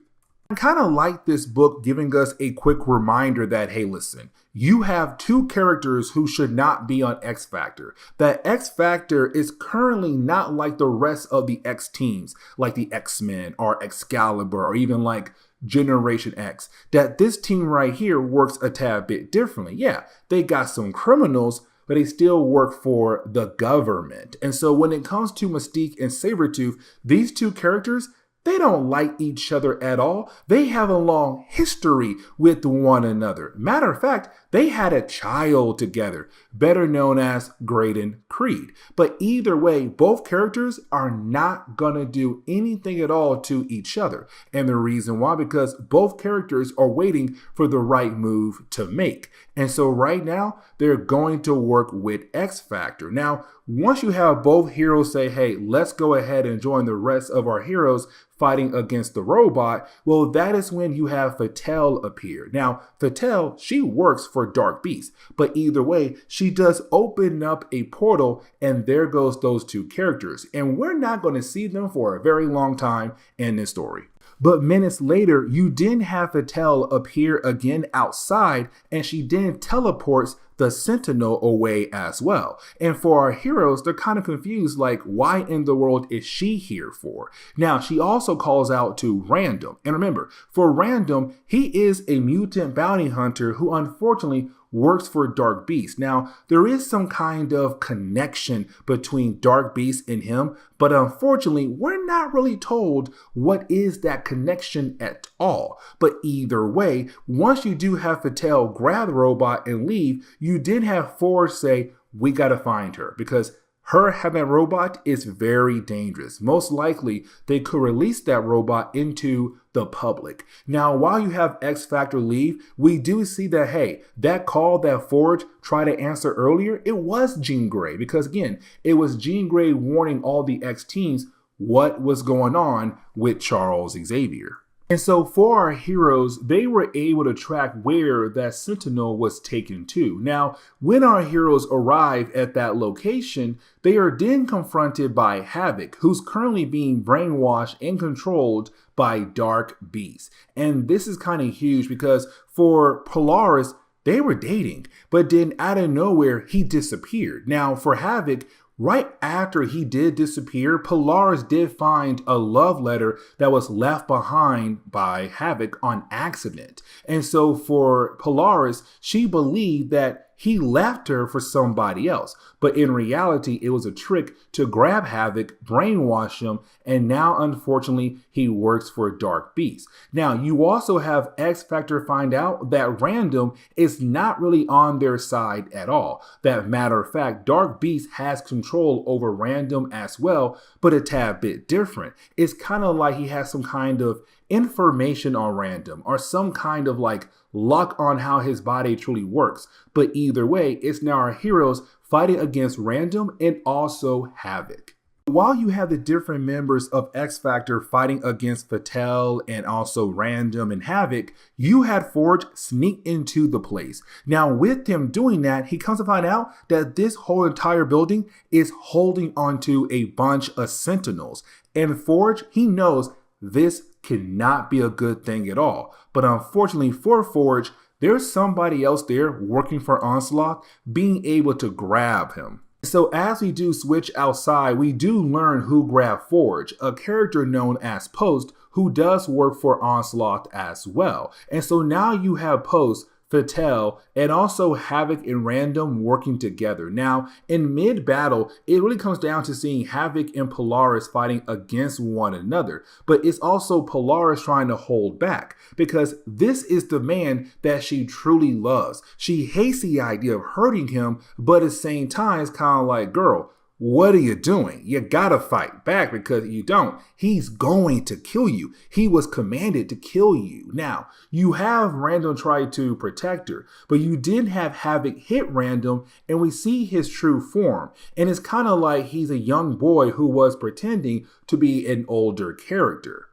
Speaker 1: I kind of like this book giving us a quick reminder that, hey, listen, you have two characters who should not be on X Factor. That X Factor is currently not like the rest of the X teams, like the X-Men or Excalibur or even like Generation X. That this team right here works a tad bit differently. Yeah, they got some criminals, but they still work for the government. And so when it comes to Mystique and Sabretooth, these two characters, they don't like each other at all. They have a long history with one another. Matter of fact, they had a child together, better known as Graydon Creed. But either way, both characters are not gonna do anything at all to each other. And the reason why, because both characters are waiting for the right move to make. And so right now, they're going to work with X Factor. Now, once you have both heroes say, hey, let's go ahead and join the rest of our heroes fighting against the robot, well, that is when you have Fatale appear. Now, Fatale, she works for Dark Beast, but either way, she does open up a portal, and there goes those two characters. And we're not going to see them for a very long time in this story. But minutes later, you then have Fatale appear again outside, and she then teleports the Sentinel away as well. And for our heroes, they're kind of confused, like, why in the world is she here for? Now, she also calls out to Random. And remember, for Random, he is a mutant bounty hunter who unfortunately works for Dark Beast. Now, there is some kind of connection between Dark Beast and him, but unfortunately, we're not really told what is that connection at all. But either way, once you do have Fatale grab the robot and leave, you did have Forge say, we gotta find her, because her having a robot is very dangerous. Most likely, they could release that robot into the public. Now, while you have X Factor leave, we do see that, hey, that call that Forge tried to answer earlier, it was Jean Grey. Because again, it was Jean Grey warning all the X teams what was going on with Charles Xavier. And so for our heroes, they were able to track where that Sentinel was taken to. Now, when our heroes arrive at that location, they are then confronted by Havoc, who's currently being brainwashed and controlled by Dark Beast. And this is kind of huge because for Polaris, they were dating, but then out of nowhere, he disappeared. Now, for Havoc, right after he did disappear, Polaris did find a love letter that was left behind by Havoc on accident. And so for Polaris, she believed that he left her for somebody else. But in reality, it was a trick to grab Havoc, brainwash him, and now, unfortunately, he works for Dark Beast. Now, you also have X Factor find out that Random is not really on their side at all. That matter of fact, Dark Beast has control over Random as well, but a tad bit different. It's kind of like he has some kind of information on Random or some kind of like luck on how his body truly works. But either way, it's now our heroes fighting against Random and also Havoc. While you have the different members of X Factor fighting against Fatale and also Random and Havoc, you had Forge sneak into the place. Now with him doing that, he comes to find out that this whole entire building is holding onto a bunch of Sentinels. And Forge, he knows this cannot be a good thing at all. But unfortunately for Forge, there's somebody else there working for Onslaught being able to grab him. So as we do switch outside, we do learn who grabbed Forge, a character known as Post, who does work for Onslaught as well. And so now you have Post, Fatale, and also Havoc and Random working together. Now, in mid-battle, it really comes down to seeing Havoc and Polaris fighting against one another. But it's also Polaris trying to hold back because this is the man that she truly loves. She hates the idea of hurting him, but at the same time, it's kind of like, girl, what are you doing? You gotta fight back because if you don't, he's going to kill you. He was commanded to kill you. Now, you have Random try to protect her, but you did have Havoc hit Random and we see his true form. And it's kind of like he's a young boy who was pretending to be an older character.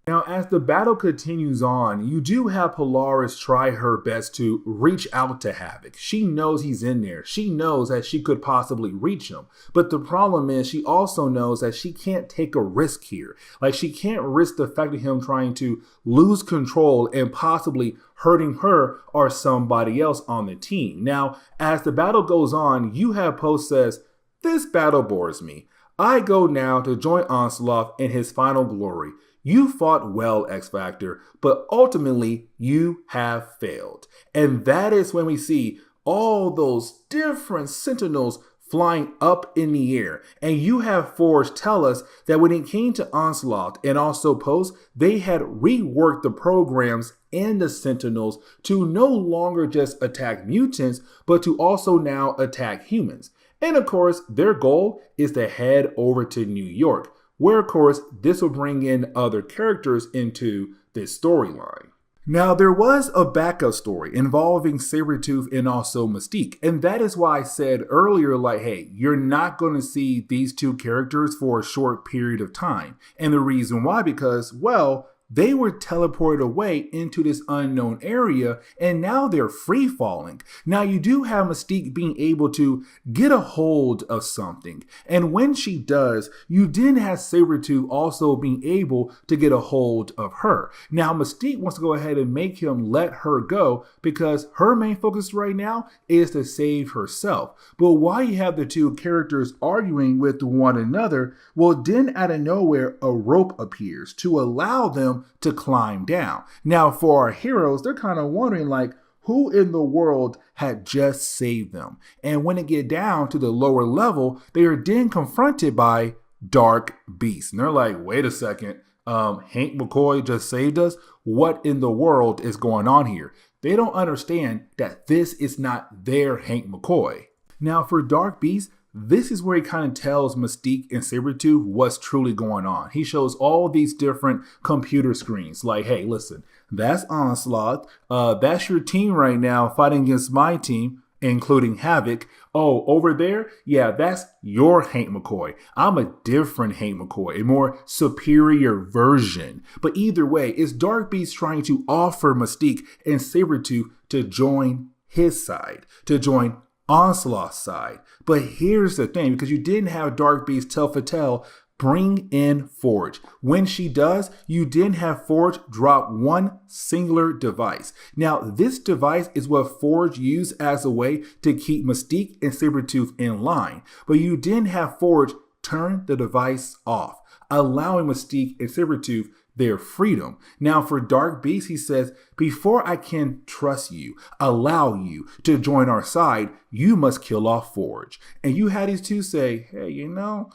Speaker 1: Now, as the battle continues on, you do have Polaris try her best to reach out to Havoc. She knows he's in there. She knows that she could possibly reach him. But the problem is she also knows that she can't take a risk here. Like, she can't risk the fact of him trying to lose control and possibly hurting her or somebody else on the team. Now, as the battle goes on, you have Post says, "This battle bores me. I go now to join Onslaught in his final glory. You fought well, X Factor, but ultimately you have failed." And that is when we see all those different Sentinels flying up in the air. And you have Forge tell us that when it came to Onslaught and also Post, they had reworked the programs and the Sentinels to no longer just attack mutants, but to also now attack humans. And of course, their goal is to head over to New York, where of course this will bring in other characters into this storyline. Now, there was a backup story involving Sabretooth and also Mystique, and that is why I said earlier, like, hey, you're not going to see these two characters for a short period of time. And the reason why, because, well, they were teleported away into this unknown area and now they're free falling. Now you do have Mystique being able to get a hold of something. And when she does, you then have Sabretooth also being able to get a hold of her. Now Mystique wants to go ahead and make him let her go because her main focus right now is to save herself. But while you have the two characters arguing with one another, well, then out of nowhere, a rope appears to allow them to climb down. Now, for our heroes, they're kind of wondering, like, who in the world had just saved them? And when it get down to the lower level, they are then confronted by Dark Beast. And they're like, wait a second, Hank McCoy just saved us? What in the world is going on here? They don't understand that this is not their Hank McCoy. Now, for Dark Beast, this is where he kind of tells Mystique and Sabretooth what's truly going on. He shows all these different computer screens like, hey, listen, that's Onslaught. That's your team right now fighting against my team, including Havoc. Oh, over there? Yeah, that's your Hank McCoy. I'm a different Hank McCoy, a more superior version. But either way, it's Dark Beast trying to offer Mystique and Sabretooth to join his side, to join Onslaught's side. But here's the thing, because you didn't have Dark Beast tell Fatale, bring in Forge. When she does, you didn't have Forge drop one singular device. Now, this device is what Forge used as a way to keep Mystique and Sabretooth in line. But you didn't have Forge turn the device off, allowing Mystique and Sabretooth their freedom. Now for Dark Beast, he says, before I can trust you, allow you to join our side, you must kill off Forge. And you had these two say, hey, you know,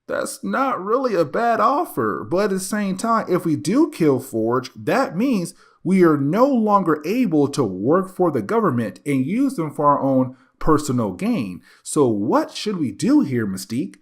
Speaker 1: that's not really a bad offer. But at the same time, if we do kill Forge, that means we are no longer able to work for the government and use them for our own personal gain. So what should we do here, Mystique?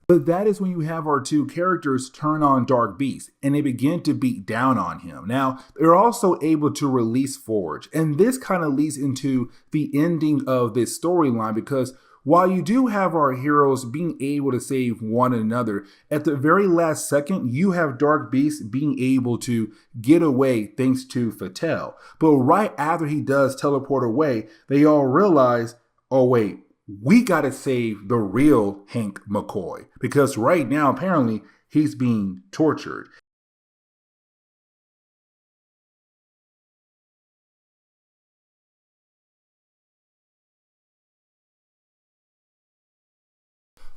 Speaker 1: But that is when you have our two characters turn on Dark Beast and they begin to beat down on him. Now, they're also able to release Forge. And this kind of leads into the ending of this storyline because while you do have our heroes being able to save one another, at the very last second, you have Dark Beast being able to get away thanks to Fatale. But right after he does teleport away, they all realize, oh wait, we got to save the real Hank McCoy because right now, apparently, he's being tortured.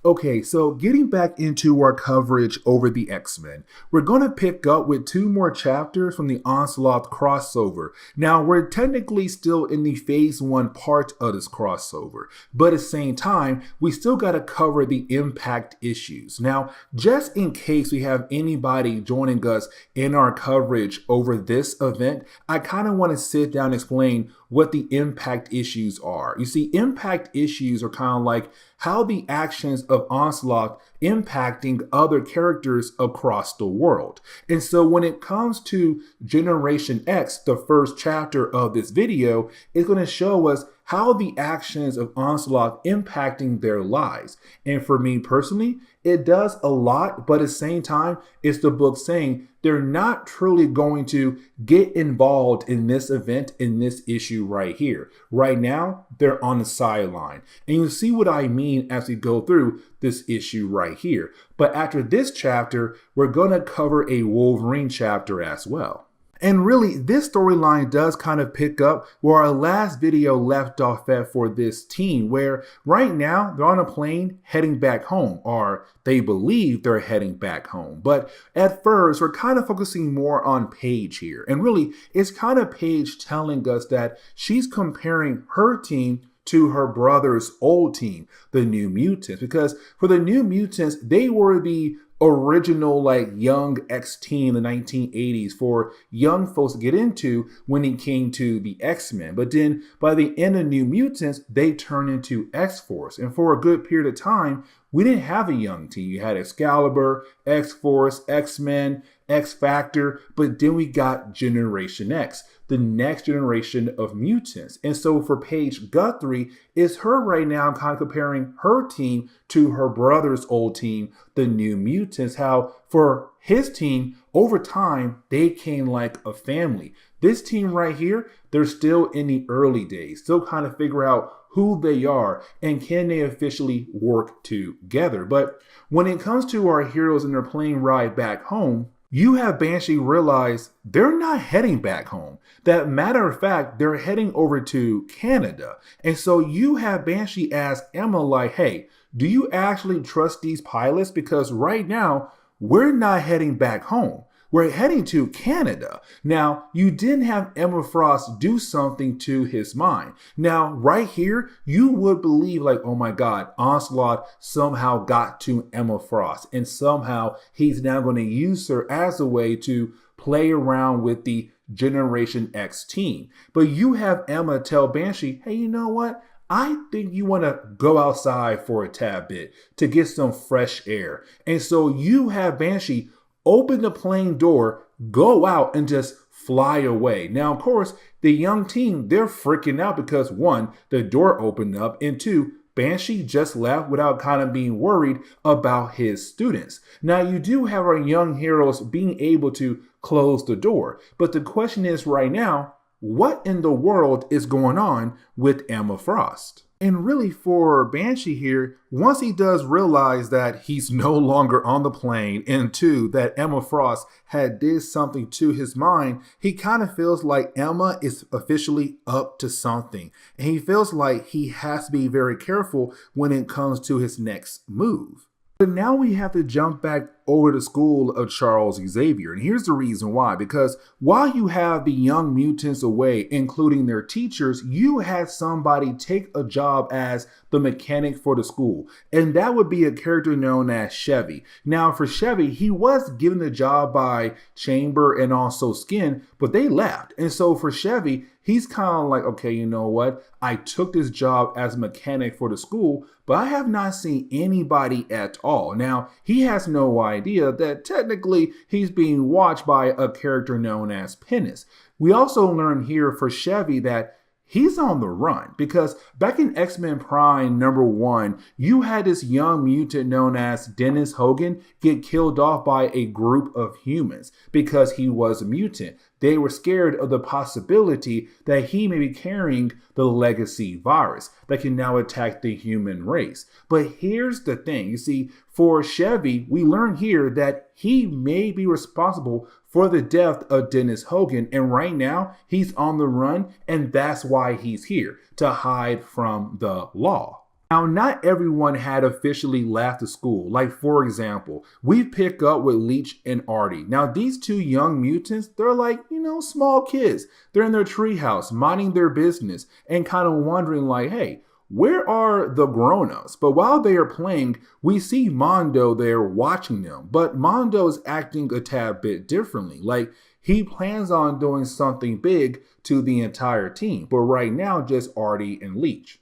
Speaker 1: Okay, so getting back into our coverage over the X-Men, we're going to pick up with two more chapters from the Onslaught crossover. Now, we're technically still in the phase 1 part of this crossover, but at the same time, we still got to cover the impact issues. Now, just in case we have anybody joining us in our coverage over this event, I kind of want to sit down and explain what the impact issues are. You see, impact issues are kind of like how the actions of Onslaught impacting other characters across the world. And so when it comes to Generation X, the first chapter of this video is going to show us how the actions of Onslaught impacting their lives. And for me personally, it does a lot, but at the same time, it's the book saying they're not truly going to get involved in this event, in this issue right here. Right now, they're on the sideline. And you'll see what I mean as we go through this issue right here. But after this chapter, we're going to cover a Wolverine chapter as well. And really, this storyline does kind of pick up where our last video left off at for this team, where right now they're on a plane heading back home, or they believe they're heading back home. But at first, we're kind of focusing more on Paige here. And really, it's kind of Paige telling us that she's comparing her team to her brother's old team, the New Mutants, because for the New Mutants, they were the original like young X team in the 1980s for young folks to get into when it came to the X-Men. But then by the end of New Mutants, they turned into X-Force. And for a good period of time, we didn't have a young team. You had Excalibur, X-Force, X-Men, X-Factor, but then we got Generation X, the next generation of mutants. And so for Paige Guthrie, it's her right now kind of comparing her team to her brother's old team, the New Mutants, how for his team, over time, they came like a family. This team right here, they're still in the early days, still kind of figure out who they are and can they officially work together. But when it comes to our heroes and their plane ride back home, you have Banshee realize they're not heading back home. That matter of fact, they're heading over to Canada. And so you have Banshee ask Emma like, hey, do you actually trust these pilots? Because right now, we're not heading back home. We're heading to Canada. Now, you didn't have Emma Frost do something to his mind. Now, right here, you would believe like, oh my God, Onslaught somehow got to Emma Frost. And somehow he's now going to use her as a way to play around with the Generation X team. But you have Emma tell Banshee, hey, you know what? I think you want to go outside for a tad bit to get some fresh air. And so you have Banshee open the plane door, go out, and just fly away. Now, of course, the young team, they're freaking out because one, the door opened up, and two, Banshee just left without kind of being worried about his students. Now, you do have our young heroes being able to close the door. But the question is right now, what in the world is going on with Emma Frost? And really for Banshee here, once he does realize that he's no longer on the plane, and two, that Emma Frost had did something to his mind, he kind of feels like Emma is officially up to something. And he feels like he has to be very careful when it comes to his next move. But now we have to jump back over the school of Charles Xavier. And here's the reason why. Because while you have the young mutants away, including their teachers, you had somebody take a job as the mechanic for the school. And that would be a character known as Chevy. Now for Chevy, he was given the job by Chamber and also Skin, but they left. And so for Chevy, he's kind of like, okay, you know what? I took this job as a mechanic for the school, but I have not seen anybody at all. Now, he has no idea that technically he's being watched by a character known as Penis. We also learn here for Chevy that he's on the run because back in X-Men Prime #1, you had this young mutant known as Dennis Hogan get killed off by a group of humans because he was a mutant. They were scared of the possibility that he may be carrying the legacy virus that can now attack the human race. But here's the thing. You see, for Chevy, we learn here that he may be responsible for the death of Dennis Hogan. And right now, he's on the run, and that's why he's here, to hide from the law. Now, not everyone had officially left the school. Like, for example, we pick up with Leech and Artie. Now, these two young mutants, they're like, small kids. They're in their treehouse, minding their business, and kind of wondering like, hey, where are the grown-ups? But while they are playing, we see Mondo there watching them. But Mondo is acting a tad bit differently. Like, he plans on doing something big to the entire team. But right now, just Artie and Leech.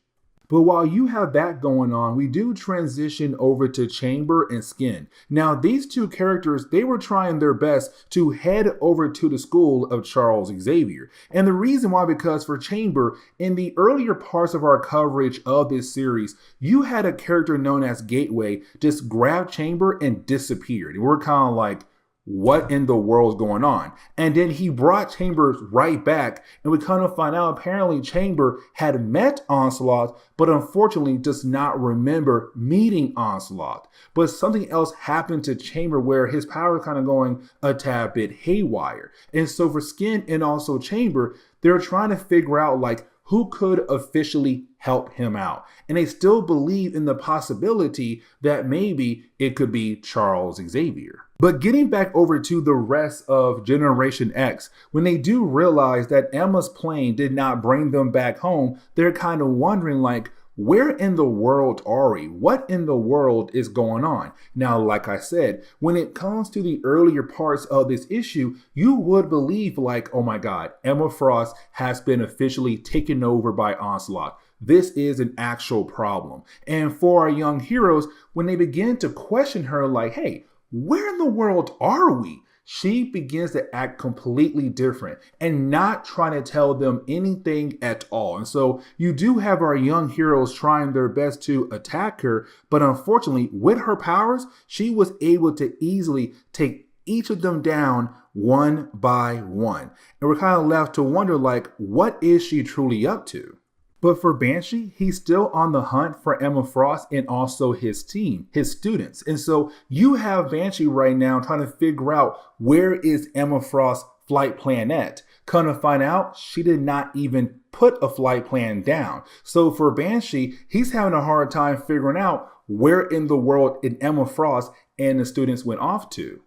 Speaker 1: But while you have that going on, we do transition over to Chamber and Skin. Now, these two characters, they were trying their best to head over to the school of Charles Xavier. And the reason why, because for Chamber, in the earlier parts of our coverage of this series, you had a character known as Gateway just grab Chamber and disappeared. And we're kind of like, what in the world is going on? And then he brought Chamber right back, and we kind of find out apparently Chamber had met Onslaught, but unfortunately does not remember meeting Onslaught. But something else happened to Chamber where his power is kind of going a tad bit haywire. And so for Skin and also Chamber, they're trying to figure out like who could officially help him out. And they still believe in the possibility that maybe it could be Charles Xavier. But getting back over to the rest of Generation X, when they do realize that Emma's plane did not bring them back home, they're kind of wondering like, where in the world are we? What in the world is going on? Now, like I said, when it comes to the earlier parts of this issue, you would believe like, oh my God, Emma Frost has been officially taken over by Onslaught. This is an actual problem. And for our young heroes, when they begin to question her like, hey, where in the world are we? She begins to act completely different and not trying to tell them anything at all. And so you do have our young heroes trying their best to attack her, but unfortunately with her powers, she was able to easily take each of them down one by one. And we're kind of left to wonder like, what is she truly up to? But for Banshee, he's still on the hunt for Emma Frost and also his team, his students. And so you have Banshee right now trying to figure out where is Emma Frost's flight plan at. Come to find out, she did not even put a flight plan down. So for Banshee, he's having a hard time figuring out where in the world Emma Frost and the students went off to.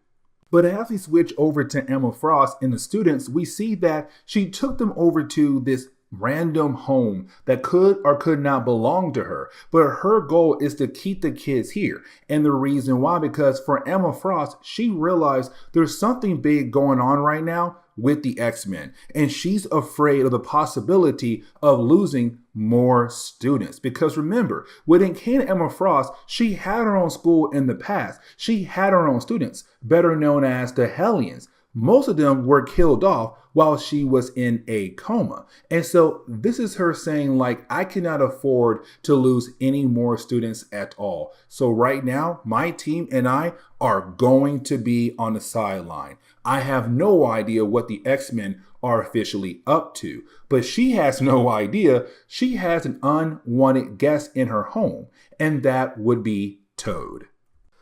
Speaker 1: But as we switch over to Emma Frost and the students, we see that she took them over to this random home that could or could not belong to her. But her goal is to keep the kids here. And the reason why, because for Emma Frost, she realized there's something big going on right now with the X-Men. And she's afraid of the possibility of losing more students. Because remember, when it came to Emma Frost, she had her own school in the past. She had her own students, better known as the Hellions. Most of them were killed off while she was in a coma. And so this is her saying like, I cannot afford to lose any more students at all. So right now, my team and I are going to be on the sideline. I have no idea what the X-Men are officially up to, but she has no idea. She has an unwanted guest in her home, and that would be Toad.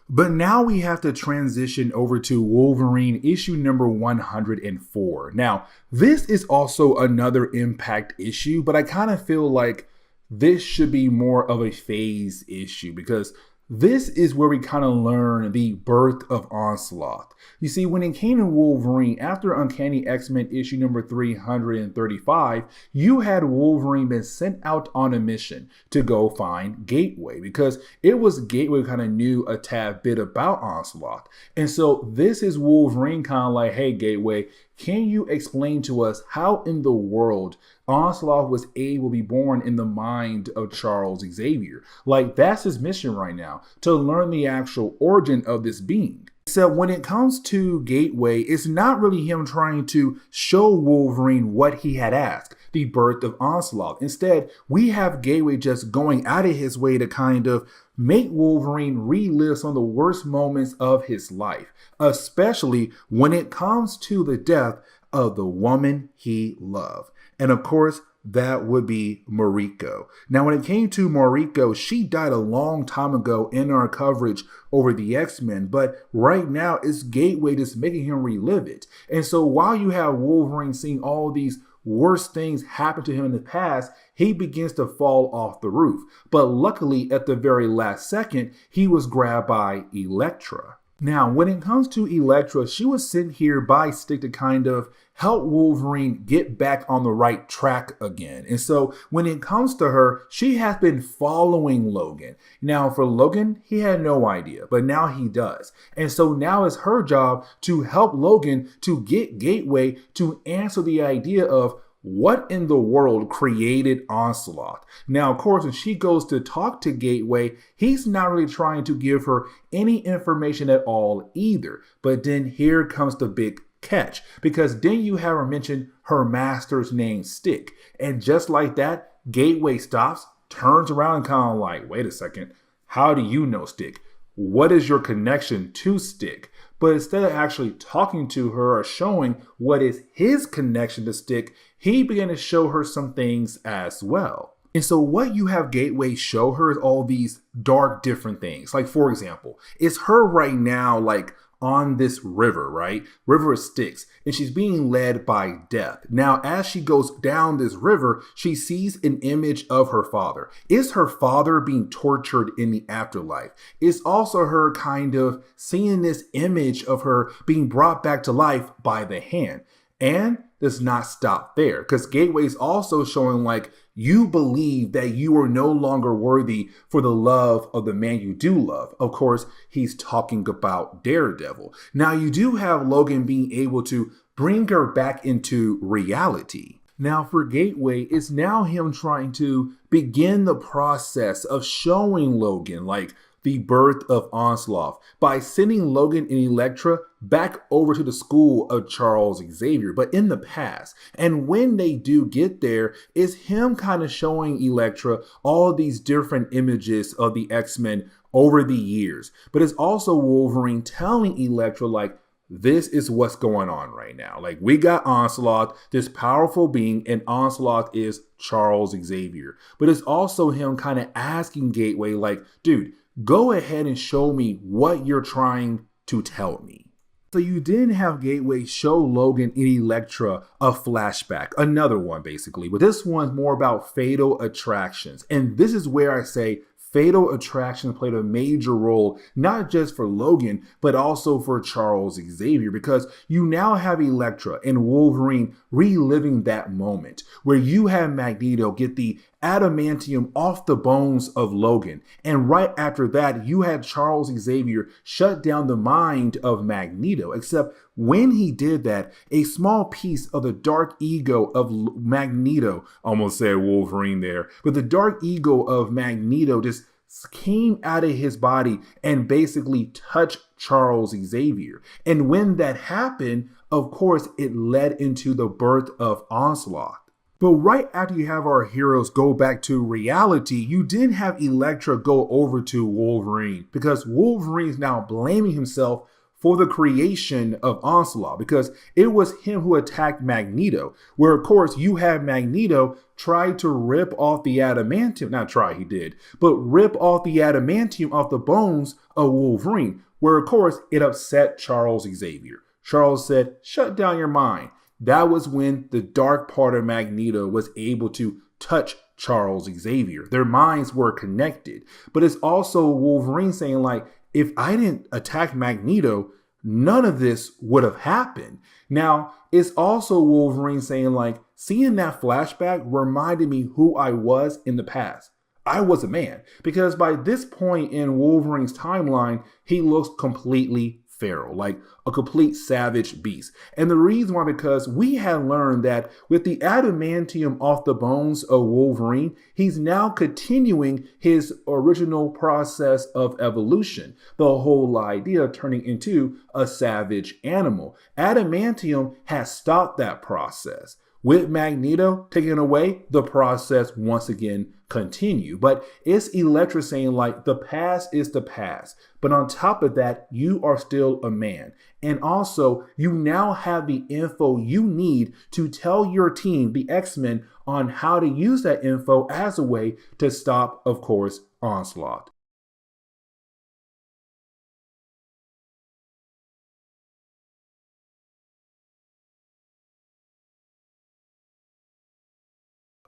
Speaker 1: But now we have to transition over to Wolverine issue number 104. Now, this is also another Impact issue, but I kind of feel like this should be more of a phase issue because this is where we kind of learn the birth of Onslaught. You see, when it came to Wolverine, after Uncanny X-Men issue number 335, you had Wolverine been sent out on a mission to go find Gateway because it was Gateway who kind of knew a tad bit about Onslaught. And so this is Wolverine kind of like, hey, Gateway, can you explain to us how in the world Onslaught was able to be born in the mind of Charles Xavier? Like, that's his mission right now, to learn the actual origin of this being. So when it comes to Gateway, it's not really him trying to show Wolverine what he had asked, the birth of Onslaught. Instead, we have Gateway just going out of his way to kind of make Wolverine relive some of the worst moments of his life, especially when it comes to the death of the woman he loved. And of course, that would be Mariko. Now, when it came to Mariko, she died a long time ago in our coverage over the X-Men, but right now it's Gateway just making him relive it. And so while you have Wolverine seeing all these worst things happen to him in the past, he begins to fall off the roof. But luckily, at the very last second, he was grabbed by Elektra. Now, when it comes to Elektra, she was sent here by Stick to kind of help Wolverine get back on the right track again. And so when it comes to her, she has been following Logan. Now, for Logan, he had no idea, but now he does. And so now it's her job to help Logan to get Gateway to answer the idea of what in the world created Onslaught? Now, of course, when she goes to talk to Gateway, he's not really trying to give her any information at all either. But then here comes the big catch, because then you have her mention her master's name, Stick. And just like that, Gateway stops, turns around and kind of like, wait a second, how do you know Stick? What is your connection to Stick? But instead of actually talking to her or showing what is his connection to Stick, he began to show her some things as well. And so what you have Gateway show her is all these dark different things. Like, for example, it's her right now, like, on this river, right? River of Styx, and she's being led by Death. Now, as she goes down this river, she sees an image of her father. Is her father being tortured in the afterlife? It's also her kind of seeing this image of her being brought back to life by the hand. And does not stop there, because Gateway is also showing like you believe that you are no longer worthy for the love of the man you do love. Of course, he's talking about Daredevil. Now, you do have Logan being able to bring her back into reality. Now, for Gateway, it's now him trying to begin the process of showing Logan like the birth of Onslaught by sending Logan and Elektra back over to the school of Charles Xavier, but in the past. And when they do get there, it's him kind of showing Elektra all these different images of the X-Men over the years. But it's also Wolverine telling Elektra, like, this is what's going on right now. Like, we got Onslaught, this powerful being, and Onslaught is Charles Xavier. But it's also him kind of asking Gateway, like, dude, go ahead and show me what you're trying to tell me. So you didn't have Gateway show Logan and Elektra a flashback, another one basically, but this one's more about fatal attractions. And this is where I say fatal attractions played a major role, not just for Logan, but also for Charles Xavier, because you now have Elektra and Wolverine reliving that moment where you have Magneto get the adamantium off the bones of Logan. And right after that, you had Charles Xavier shut down the mind of Magneto, except when he did that, a small piece of the dark ego of Magneto, almost said Wolverine there, but the dark ego of Magneto just came out of his body and basically touched Charles Xavier. And when that happened, of course, it led into the birth of Onslaught. But right after you have our heroes go back to reality, you didn't have Elektra go over to Wolverine, because Wolverine is now blaming himself for the creation of Onslaught, because it was him who attacked Magneto, where of course you have Magneto try to rip off the adamantium, not try, he did, but rip off the adamantium off the bones of Wolverine, where of course it upset Charles Xavier. Charles said, shut down your mind. That was when the dark part of Magneto was able to touch Charles Xavier. Their minds were connected. But it's also Wolverine saying, like, if I didn't attack Magneto, none of this would have happened. Now, it's also Wolverine saying, like, seeing that flashback reminded me who I was in the past. I was a man. Because by this point in Wolverine's timeline, he looks completely feral, like a complete savage beast. And the reason why, because we had learned that with the adamantium off the bones of Wolverine, he's now continuing his original process of evolution. The whole idea of turning into a savage animal. Adamantium has stopped that process. With Magneto taken away, the process once again continue. But it's Elektra saying, like, the past is the past. But on top of that, you are still a man. And also, you now have the info you need to tell your team, the X-Men, on how to use that info as a way to stop, of course, Onslaught.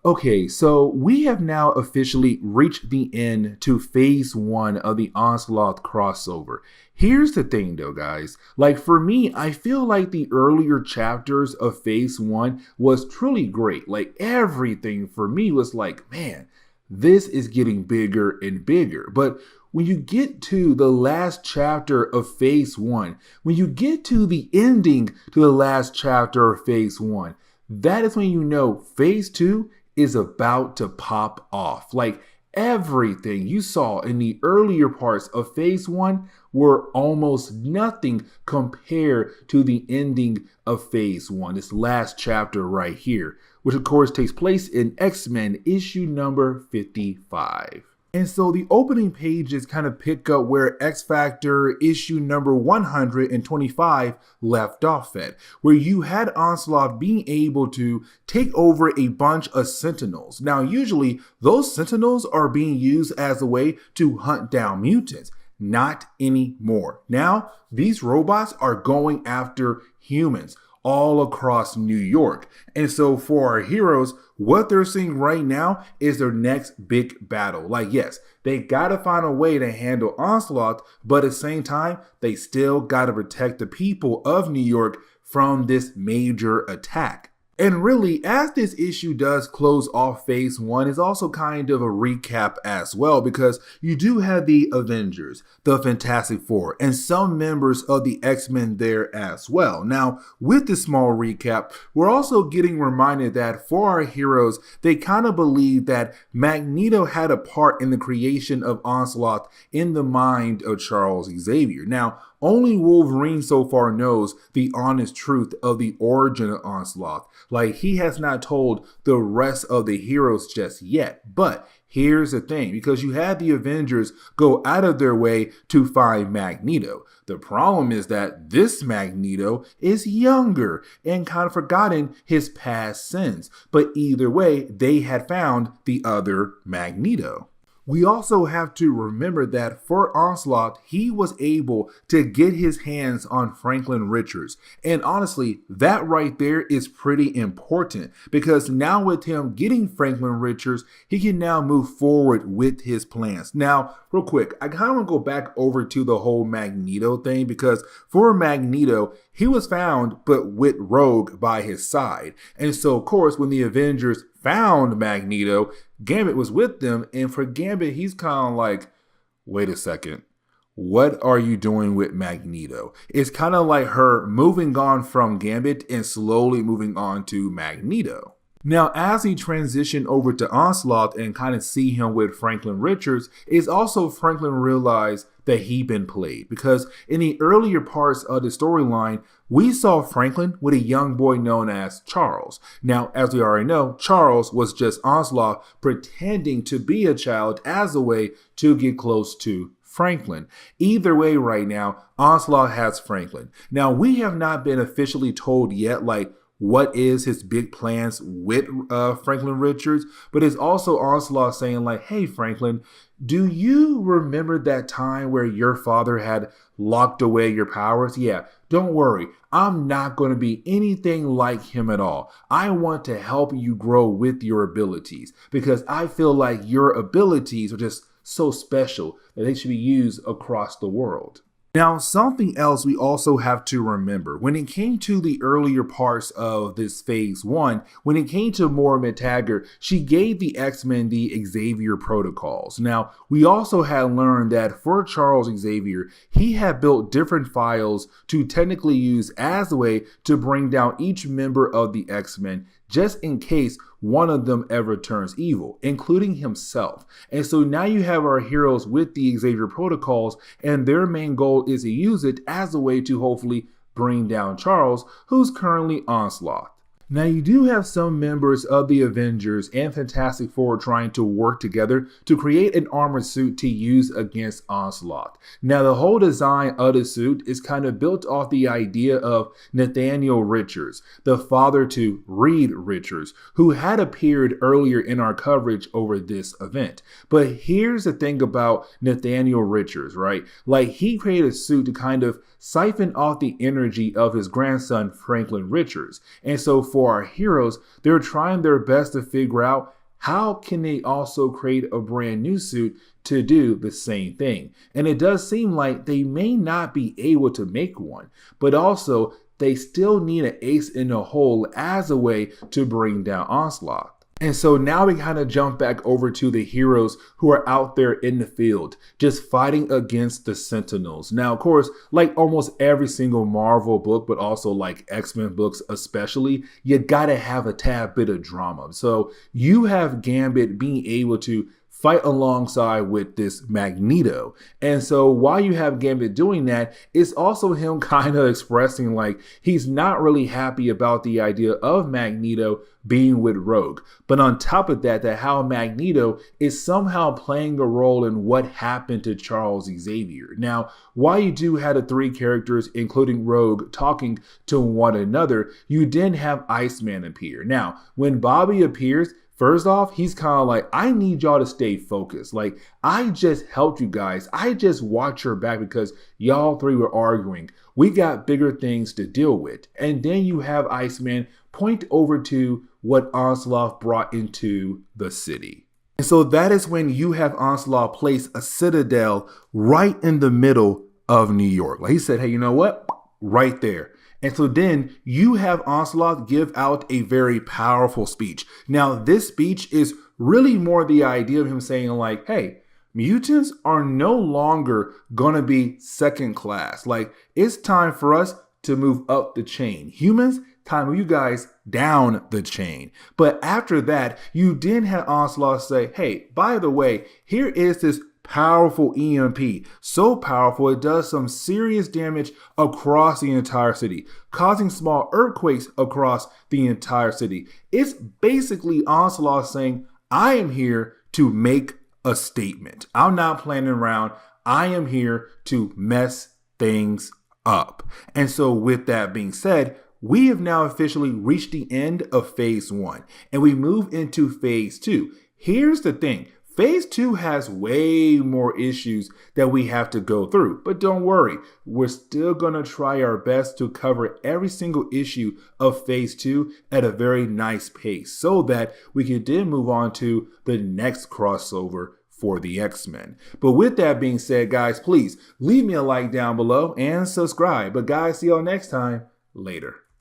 Speaker 1: Okay, so we have now officially reached the end to phase 1 of the Onslaught crossover. Here's the thing though, guys. Like, for me, I feel like the earlier chapters of phase 1 was truly great. Like, everything for me was like, man, this is getting bigger and bigger. But when you get to the last chapter of phase 1, when you get to the ending to the last chapter of phase 1, that is when you know phase 2 is about to pop off. Like everything you saw in the earlier parts of phase 1 were almost nothing compared to the ending of phase 1, this last chapter right here, which of course takes place in X-Men issue number 55. And so the opening pages kind of pick up where X Factor issue number 125 left off at, where you had Onslaught being able to take over a bunch of Sentinels. Now, usually those Sentinels are being used as a way to hunt down mutants. Not anymore. Now, these robots are going after humans all across New York. And so for our heroes, what they're seeing right now is their next big battle. Like, yes, they gotta find a way to handle Onslaught, but at the same time, they still gotta protect the people of New York from this major attack. And really, as this issue does close off phase 1, is also kind of a recap as well, because you do have the Avengers, the Fantastic Four, and some members of the X-Men there as well. Now, with this small recap, we're also getting reminded that for our heroes, they kind of believe that Magneto had a part in the creation of Onslaught in the mind of Charles Xavier. Now, only Wolverine so far knows the honest truth of the origin of Onslaught. Like, he has not told the rest of the heroes just yet. But here's the thing, because you had the Avengers go out of their way to find Magneto. The problem is that this Magneto is younger and kind of forgotten his past sins. But either way, they had found the other Magneto. We also have to remember that for Onslaught, he was able to get his hands on Franklin Richards. And honestly, that right there is pretty important, because now with him getting Franklin Richards, he can now move forward with his plans. Now, real quick, I kind of want to go back over to the whole Magneto thing, because for Magneto, he was found but with Rogue by his side. And so, of course, when the Avengers found Magneto, Gambit was with them, and for Gambit, he's kind of like, wait a second, what are you doing with Magneto? It's kind of like her moving on from Gambit and slowly moving on to Magneto. Now, as he transitioned over to Onslaught and kind of see him with Franklin Richards, is also Franklin realized that he'd been played, because in the earlier parts of the storyline, we saw Franklin with a young boy known as Charles. Now, as we already know, Charles was just Onslaught pretending to be a child as a way to get close to Franklin. Either way right now, Onslaught has Franklin. Now, we have not been officially told yet, like, what is his big plans with Franklin Richards, but it's also Onslaught saying like, hey Franklin, do you remember that time where your father had locked away your powers? Yeah, don't worry, I'm not going to be anything like him at all. I want to help you grow with your abilities, because I feel like your abilities are just so special that they should be used across the world. Now, something else we also have to remember, when it came to the earlier parts of this phase 1, when it came to Moira McTaggart, she gave the X-Men the Xavier protocols. Now, we also had learned that for Charles Xavier, he had built different files to technically use as a way to bring down each member of the X-Men, just in case one of them ever turns evil, including himself. And so now you have our heroes with the Xavier protocols, and their main goal is to use it as a way to hopefully bring down Charles, who's currently Onslaught. Now, you do have some members of the Avengers and Fantastic Four trying to work together to create an armored suit to use against Onslaught. Now, the whole design of the suit is kind of built off the idea of Nathaniel Richards, the father to Reed Richards, who had appeared earlier in our coverage over this event. But here's the thing about Nathaniel Richards, right? Like, he created a suit to kind of siphon off the energy of his grandson, Franklin Richards. And so for our heroes, they're trying their best to figure out how can they also create a brand new suit to do the same thing. And it does seem like they may not be able to make one, but also they still need an ace in the hole as a way to bring down Onslaught. And so now we kind of jump back over to the heroes who are out there in the field, just fighting against the Sentinels. Now, of course, like almost every single Marvel book, but also like X-Men books especially, you gotta have a tad bit of drama. So you have Gambit being able to fight alongside with this Magneto. And so while you have Gambit doing that, it's also him kind of expressing like he's not really happy about the idea of Magneto being with Rogue. But on top of that, how Magneto is somehow playing a role in what happened to Charles Xavier. Now, while you do have the three characters, including Rogue, talking to one another, you then have Iceman appear. Now, when Bobby appears, first off, he's kind of like, I need y'all to stay focused. Like, I just helped you guys. I just watched your back because y'all three were arguing. We got bigger things to deal with. And then you have Iceman point over to what Onslaught brought into the city. And so that is when you have Onslaught place a citadel right in the middle of New York. Like he said, hey, you know what? Right there. And so then you have Onslaught give out a very powerful speech. Now, this speech is really more the idea of him saying like, hey, mutants are no longer going to be second class. Like, it's time for us to move up the chain. Humans, time for you guys down the chain. But after that, you then have Onslaught say, hey, by the way, here is this powerful EMP. So powerful, it does some serious damage across the entire city, causing small earthquakes across the entire city. It's basically Onslaught saying, I am here to make a statement. I'm not playing around. I am here to mess things up. And so with that being said, we have now officially reached the end of phase 1 and we move into phase 2. Here's the thing. Phase 2 has way more issues that we have to go through, but don't worry, we're still going to try our best to cover every single issue of Phase 2 at a very nice pace so that we can then move on to the next crossover for the X-Men. But with that being said, guys, please leave me a like down below and subscribe. But guys, see y'all next time. Later.